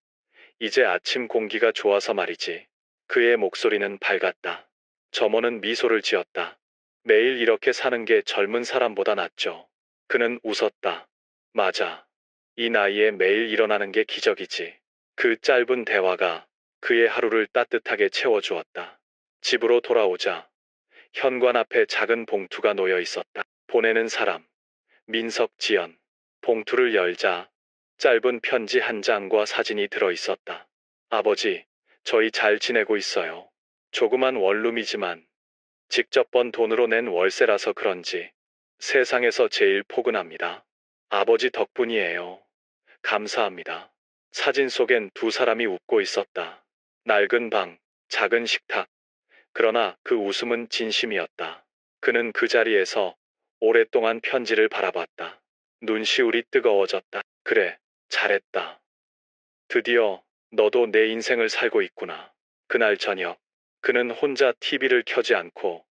이제 아침 공기가 좋아서 말이지. 그의 목소리는 밝았다. 점원은 미소를 지었다. 매일 이렇게 사는 게 젊은 사람보다 낫죠. 그는 웃었다. 맞아. 이 나이에 매일 일어나는 게 기적이지. 그 짧은 대화가 그의 하루를 따뜻하게 채워주었다. 집으로 돌아오자 현관 앞에 작은 봉투가 놓여 있었다. 보내는 사람, 민석지연. 봉투를 열자 짧은 편지 한 장과 사진이 들어 있었다. 아버지, 저희 잘 지내고 있어요. 조그만 원룸이지만 직접 번 돈으로 낸 월세라서 그런지 세상에서 제일 포근합니다. 아버지 덕분이에요. 감사합니다. 사진 속엔 두 사람이 웃고 있었다. 낡은 방, 작은 식탁. 그러나 그 웃음은 진심이었다. 그는 그 자리에서 오랫동안 편지를 바라봤다. 눈시울이 뜨거워졌다. 그래, 잘했다. 드디어 너도 내 인생을 살고 있구나. 그날 저녁, 그는 혼자 TV를 켜지 않고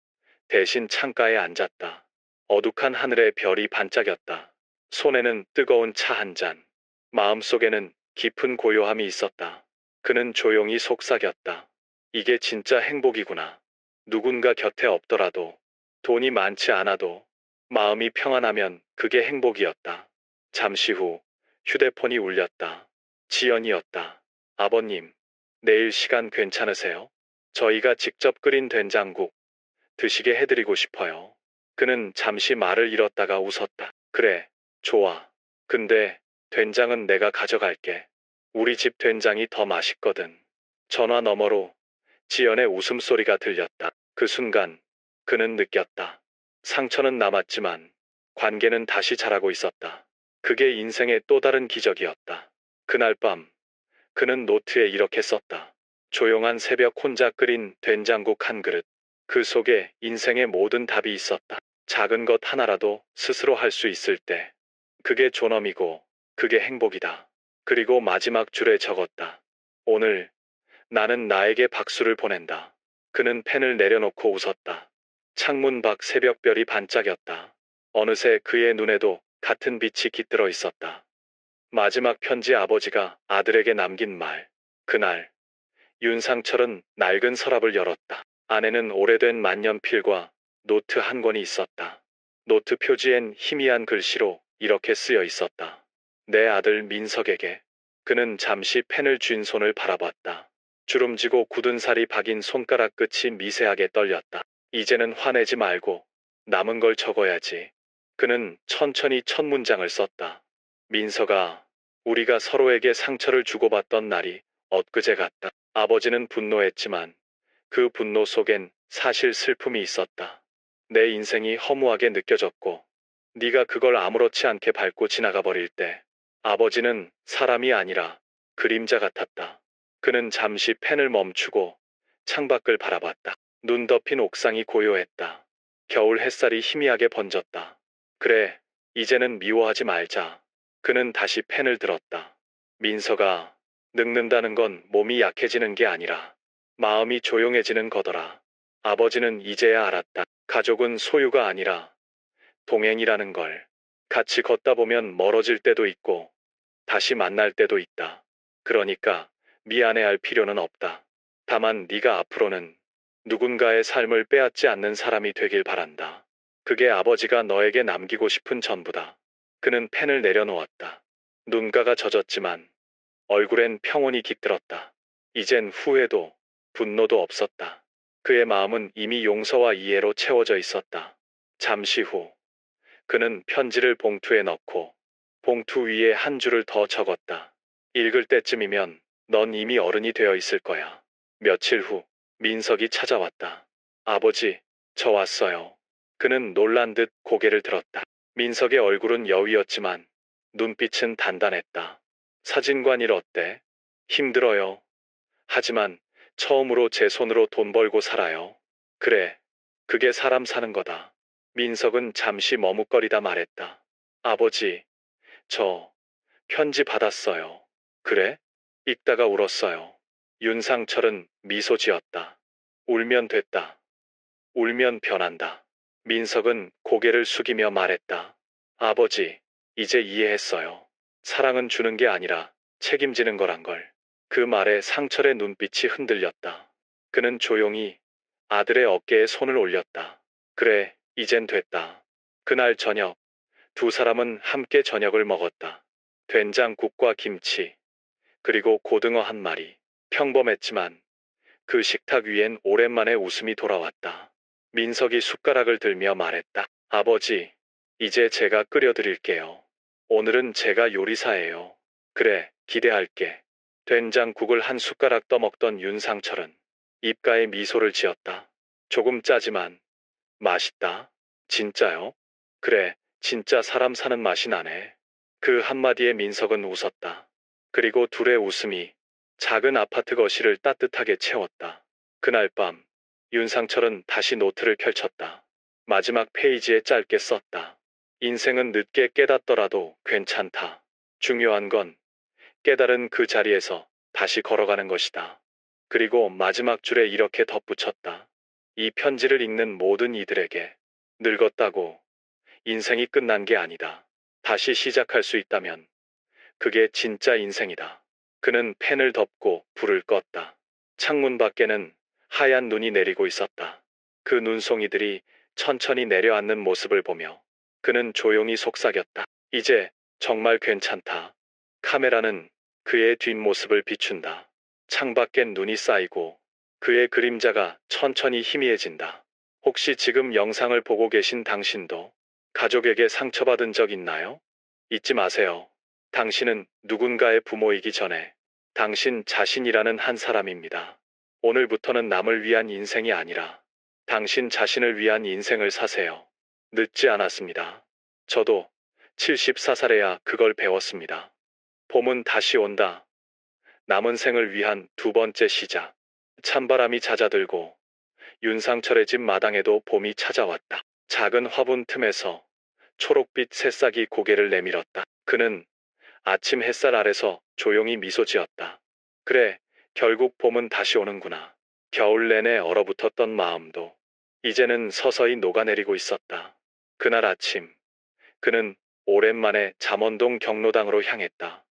대신 창가에 앉았다. 어둑한 하늘에 별이 반짝였다. 손에는 뜨거운 차 한 잔. 마음속에는 깊은 고요함이 있었다. 그는 조용히 속삭였다. 이게 진짜 행복이구나. 누군가 곁에 없더라도, 돈이 많지 않아도, 마음이 평안하면 그게 행복이었다. 잠시 후 휴대폰이 울렸다. 지연이었다. 아버님, 내일 시간 괜찮으세요? 저희가 직접 끓인 된장국 드시게 해드리고 싶어요. 그는 잠시 말을 잃었다가 웃었다. 그래, 좋아. 근데 된장은 내가 가져갈게. 우리 집 된장이 더 맛있거든. 전화 너머로 지연의 웃음소리가 들렸다. 그 순간 그는 느꼈다. 상처는 남았지만 관계는 다시 자라고 있었다. 그게 인생의 또 다른 기적이었다. 그날 밤 그는 노트에 이렇게 썼다. 조용한 새벽 혼자 끓인 된장국 한 그릇. 그 속에 인생의 모든 답이 있었다. 작은 것 하나라도 스스로 할 수 있을 때 그게 존엄이고 그게 행복이다. 그리고 마지막 줄에 적었다. 오늘 나는 나에게 박수를 보낸다. 그는 펜을 내려놓고 웃었다. 창문 밖 새벽별이 반짝였다. 어느새 그의 눈에도 같은 빛이 깃들어 있었다. 마지막 편지 아버지가 아들에게 남긴 말. 그날 윤상철은 낡은 서랍을 열었다. 안에는 오래된 만년필과 노트 한 권이 있었다. 노트 표지엔 희미한 글씨로 이렇게 쓰여 있었다. 내 아들 민석에게. 그는 잠시 펜을 쥔 손을 바라봤다. 주름지고 굳은 살이 박인 손가락 끝이 미세하게 떨렸다. 이제는 화내지 말고 남은 걸 적어야지. 그는 천천히 첫 문장을 썼다. 민석아, 우리가 서로에게 상처를 주고받던 날이 엊그제 같다. 아버지는 분노했지만 그 분노 속엔 사실 슬픔이 있었다. 내 인생이 허무하게 느껴졌고 네가 그걸 아무렇지 않게 밟고 지나가 버릴 때 아버지는 사람이 아니라 그림자 같았다. 그는 잠시 펜을 멈추고 창밖을 바라봤다. 눈 덮인 옥상이 고요했다. 겨울 햇살이 희미하게 번졌다. 그래, 이제는 미워하지 말자. 그는 다시 펜을 들었다. 민서가, 늙는다는 건 몸이 약해지는 게 아니라 마음이 조용해지는 거더라. 아버지는 이제야 알았다. 가족은 소유가 아니라 동행이라는 걸. 같이 걷다 보면 멀어질 때도 있고 다시 만날 때도 있다. 그러니까 미안해할 필요는 없다. 다만 네가 앞으로는 누군가의 삶을 빼앗지 않는 사람이 되길 바란다. 그게 아버지가 너에게 남기고 싶은 전부다. 그는 펜을 내려놓았다. 눈가가 젖었지만 얼굴엔 평온이 깃들었다. 이젠 후회도 분노도 없었다. 그의 마음은 이미 용서와 이해로 채워져 있었다. 잠시 후 그는 편지를 봉투에 넣고 봉투 위에 한 줄을 더 적었다. 읽을 때쯤이면 넌 이미 어른이 되어 있을 거야. 며칠 후 민석이 찾아왔다. 아버지, 저 왔어요. 그는 놀란 듯 고개를 들었다. 민석의 얼굴은 여위었지만 눈빛은 단단했다. 사진관 일 어때? 힘들어요. 하지만 처음으로 제 손으로 돈 벌고 살아요. 그래, 그게 사람 사는 거다. 민석은 잠시 머뭇거리다 말했다. 아버지, 저 편지 받았어요. 그래? 읽다가 울었어요. 윤상철은 미소 지었다. 울면 됐다. 울면 변한다. 민석은 고개를 숙이며 말했다. 아버지, 이제 이해했어요. 사랑은 주는 게 아니라 책임지는 거란 걸. 그 말에 상철의 눈빛이 흔들렸다. 그는 조용히 아들의 어깨에 손을 올렸다. 그래, 이젠 됐다. 그날 저녁, 두 사람은 함께 저녁을 먹었다. 된장국과 김치, 그리고 고등어 한 마리. 평범했지만 그 식탁 위엔 오랜만에 웃음이 돌아왔다. 민석이 숟가락을 들며 말했다. 아버지, 이제 제가 끓여드릴게요. 오늘은 제가 요리사예요. 그래, 기대할게. 된장국을 한 숟가락 떠먹던 윤상철은 입가에 미소를 지었다. 조금 짜지만 맛있다. 진짜요? 그래, 진짜 사람 사는 맛이 나네. 그 한마디에 민석은 웃었다. 그리고 둘의 웃음이 작은 아파트 거실을 따뜻하게 채웠다. 그날 밤, 윤상철은 다시 노트를 펼쳤다. 마지막 페이지에 짧게 썼다. 인생은 늦게 깨닫더라도 괜찮다. 중요한 건 깨달은 그 자리에서 다시 걸어가는 것이다. 그리고 마지막 줄에 이렇게 덧붙였다. 이 편지를 읽는 모든 이들에게 늙었다고 인생이 끝난 게 아니다. 다시 시작할 수 있다면 그게 진짜 인생이다. 그는 펜을 덮고 불을 껐다. 창문 밖에는 하얀 눈이 내리고 있었다. 그 눈송이들이 천천히 내려앉는 모습을 보며 그는 조용히 속삭였다. 이제 정말 괜찮다. 카메라는 그의 뒷모습을 비춘다. 창밖엔 눈이 쌓이고 그의 그림자가 천천히 희미해진다. 혹시 지금 영상을 보고 계신 당신도 가족에게 상처받은 적 있나요? 잊지 마세요. 당신은 누군가의 부모이기 전에 당신 자신이라는 한 사람입니다. 오늘부터는 남을 위한 인생이 아니라 당신 자신을 위한 인생을 사세요. 늦지 않았습니다. 저도 74살에야 그걸 배웠습니다. 봄은 다시 온다. 남은 생을 위한 두 번째 시작. 찬바람이 잦아들고 윤상철의 집 마당에도 봄이 찾아왔다. 작은 화분 틈에서 초록빛 새싹이 고개를 내밀었다. 그는 아침 햇살 아래서 조용히 미소 지었다. 그래, 결국 봄은 다시 오는구나. 겨울 내내 얼어붙었던 마음도 이제는 서서히 녹아내리고 있었다. 그날 아침, 그는 오랜만에 잠원동 경로당으로 향했다.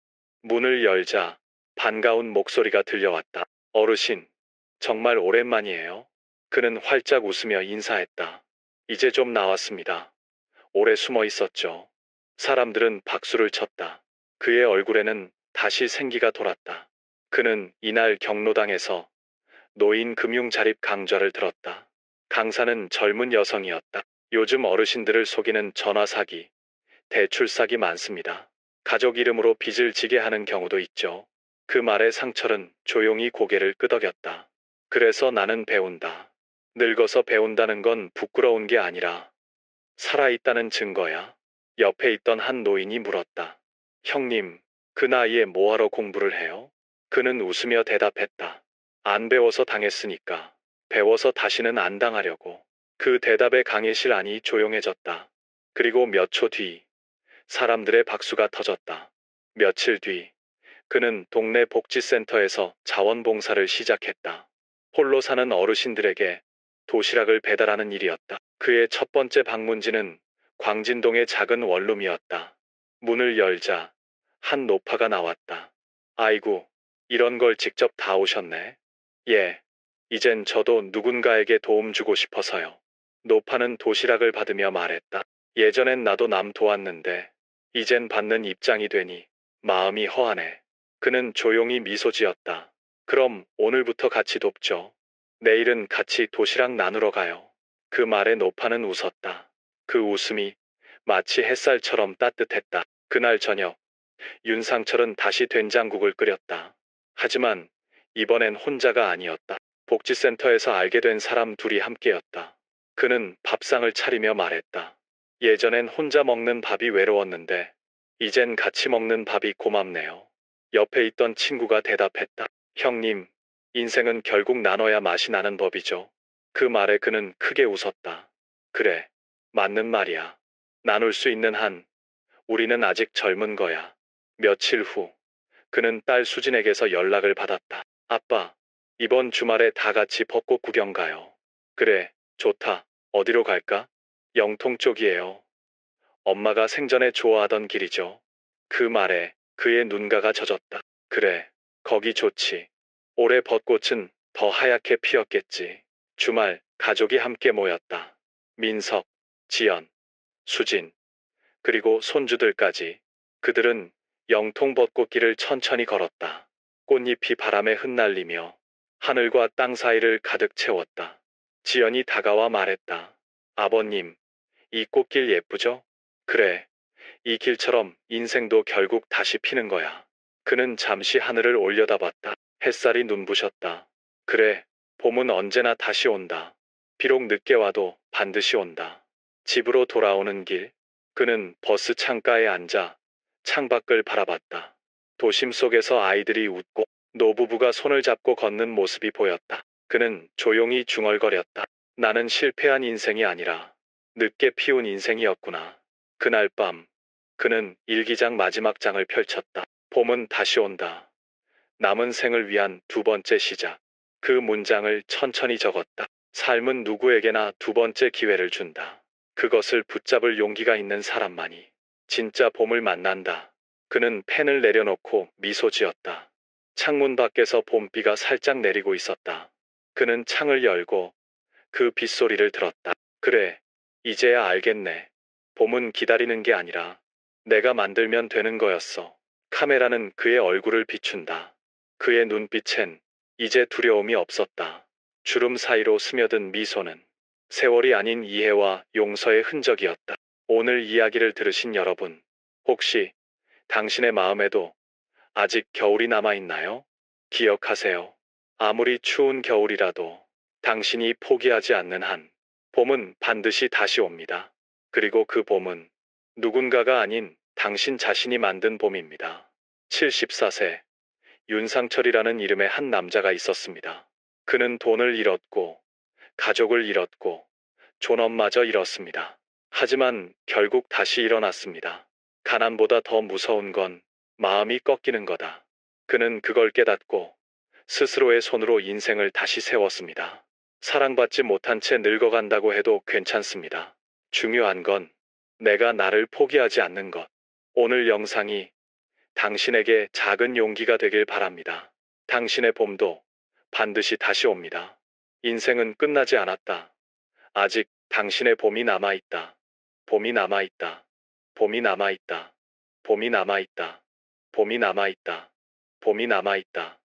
문을 열자 반가운 목소리가 들려왔다. 어르신, 정말 오랜만이에요. 그는 활짝 웃으며 인사했다. 이제 좀 나왔습니다. 오래 숨어 있었죠. 사람들은 박수를 쳤다. 그의 얼굴에는 다시 생기가 돌았다. 그는 이날 경로당에서 노인 금융 자립 강좌를 들었다. 강사는 젊은 여성이었다. 요즘 어르신들을 속이는 전화 사기, 대출 사기 많습니다. 가족 이름으로 빚을 지게 하는 경우도 있죠. 그 말에 상철은 조용히 고개를 끄덕였다. 그래서 나는 배운다. 늙어서 배운다는 건 부끄러운 게 아니라 살아있다는 증거야. 옆에 있던 한 노인이 물었다. 형님, 그 나이에 뭐하러 공부를 해요? 그는 웃으며 대답했다. 안 배워서 당했으니까. 배워서 다시는 안 당하려고. 그 대답에 강의실 안이 조용해졌다. 그리고 몇 초 뒤, 사람들의 박수가 터졌다. 며칠 뒤, 그는 동네 복지센터에서 자원봉사를 시작했다. 홀로 사는 어르신들에게 도시락을 배달하는 일이었다. 그의 첫 번째 방문지는 광진동의 작은 원룸이었다. 문을 열자 한 노파가 나왔다. 아이고, 이런 걸 직접 다 오셨네. 예, 이젠 저도 누군가에게 도움 주고 싶어서요. 노파는 도시락을 받으며 말했다. 예전엔 나도 남 도왔는데 이젠 받는 입장이 되니 마음이 허하네. 그는 조용히 미소 지었다. 그럼 오늘부터 같이 돕죠. 내일은 같이 도시락 나누러 가요. 그 말에 노파는 웃었다. 그 웃음이 마치 햇살처럼 따뜻했다. 그날 저녁, 윤상철은 다시 된장국을 끓였다. 하지만 이번엔 혼자가 아니었다. 복지센터에서 알게 된 사람 둘이 함께였다. 그는 밥상을 차리며 말했다. 예전엔 혼자 먹는 밥이 외로웠는데 이젠 같이 먹는 밥이 고맙네요. 옆에 있던 친구가 대답했다. 형님, 인생은 결국 나눠야 맛이 나는 법이죠. 그 말에 그는 크게 웃었다. 그래, 맞는 말이야. 나눌 수 있는 한, 우리는 아직 젊은 거야. 며칠 후, 그는 딸 수진에게서 연락을 받았다. 아빠, 이번 주말에 다 같이 벚꽃 구경 가요. 그래, 좋다. 어디로 갈까? 영통 쪽이에요. 엄마가 생전에 좋아하던 길이죠. 그 말에 그의 눈가가 젖었다. 그래, 거기 좋지. 올해 벚꽃은 더 하얗게 피었겠지. 주말 가족이 함께 모였다. 민석, 지연, 수진, 그리고 손주들까지. 그들은 영통 벚꽃길을 천천히 걸었다. 꽃잎이 바람에 흩날리며 하늘과 땅 사이를 가득 채웠다. 지연이 다가와 말했다. 아버님, 이 꽃길 예쁘죠? 그래, 이 길처럼 인생도 결국 다시 피는 거야. 그는 잠시 하늘을 올려다봤다. 햇살이 눈부셨다. 그래, 봄은 언제나 다시 온다. 비록 늦게 와도 반드시 온다. 집으로 돌아오는 길, 그는 버스 창가에 앉아 창밖을 바라봤다. 도심 속에서 아이들이 웃고 노부부가 손을 잡고 걷는 모습이 보였다. 그는 조용히 중얼거렸다. 나는 실패한 인생이 아니라 늦게 피운 인생이었구나. 그날 밤, 그는 일기장 마지막 장을 펼쳤다. 봄은 다시 온다. 남은 생을 위한 두 번째 시작. 그 문장을 천천히 적었다. 삶은 누구에게나 두 번째 기회를 준다. 그것을 붙잡을 용기가 있는 사람만이 진짜 봄을 만난다. 그는 펜을 내려놓고 미소 지었다. 창문 밖에서 봄비가 살짝 내리고 있었다. 그는 창을 열고 그 빗소리를 들었다. 그래, 이제야 알겠네. 봄은 기다리는 게 아니라 내가 만들면 되는 거였어. 카메라는 그의 얼굴을 비춘다. 그의 눈빛엔 이제 두려움이 없었다. 주름 사이로 스며든 미소는 세월이 아닌 이해와 용서의 흔적이었다. 오늘 이야기를 들으신 여러분, 혹시 당신의 마음에도 아직 겨울이 남아있나요? 기억하세요. 아무리 추운 겨울이라도 당신이 포기하지 않는 한 봄은 반드시 다시 옵니다. 그리고 그 봄은 누군가가 아닌 당신 자신이 만든 봄입니다. 74세 윤상철이라는 이름의 한 남자가 있었습니다. 그는 돈을 잃었고 가족을 잃었고 존엄마저 잃었습니다. 하지만 결국 다시 일어났습니다. 가난보다 더 무서운 건 마음이 꺾이는 거다. 그는 그걸 깨닫고 스스로의 손으로 인생을 다시 세웠습니다. 사랑받지 못한 채 늙어간다고 해도 괜찮습니다. 중요한 건 내가 나를 포기하지 않는 것. 오늘 영상이 당신에게 작은 용기가 되길 바랍니다. 당신의 봄도 반드시 다시 옵니다. 인생은 끝나지 않았다. 아직 당신의 봄이 남아있다. 봄이 남아있다. 봄이 남아있다. 봄이 남아있다. 봄이 남아있다. 봄이 남아있다.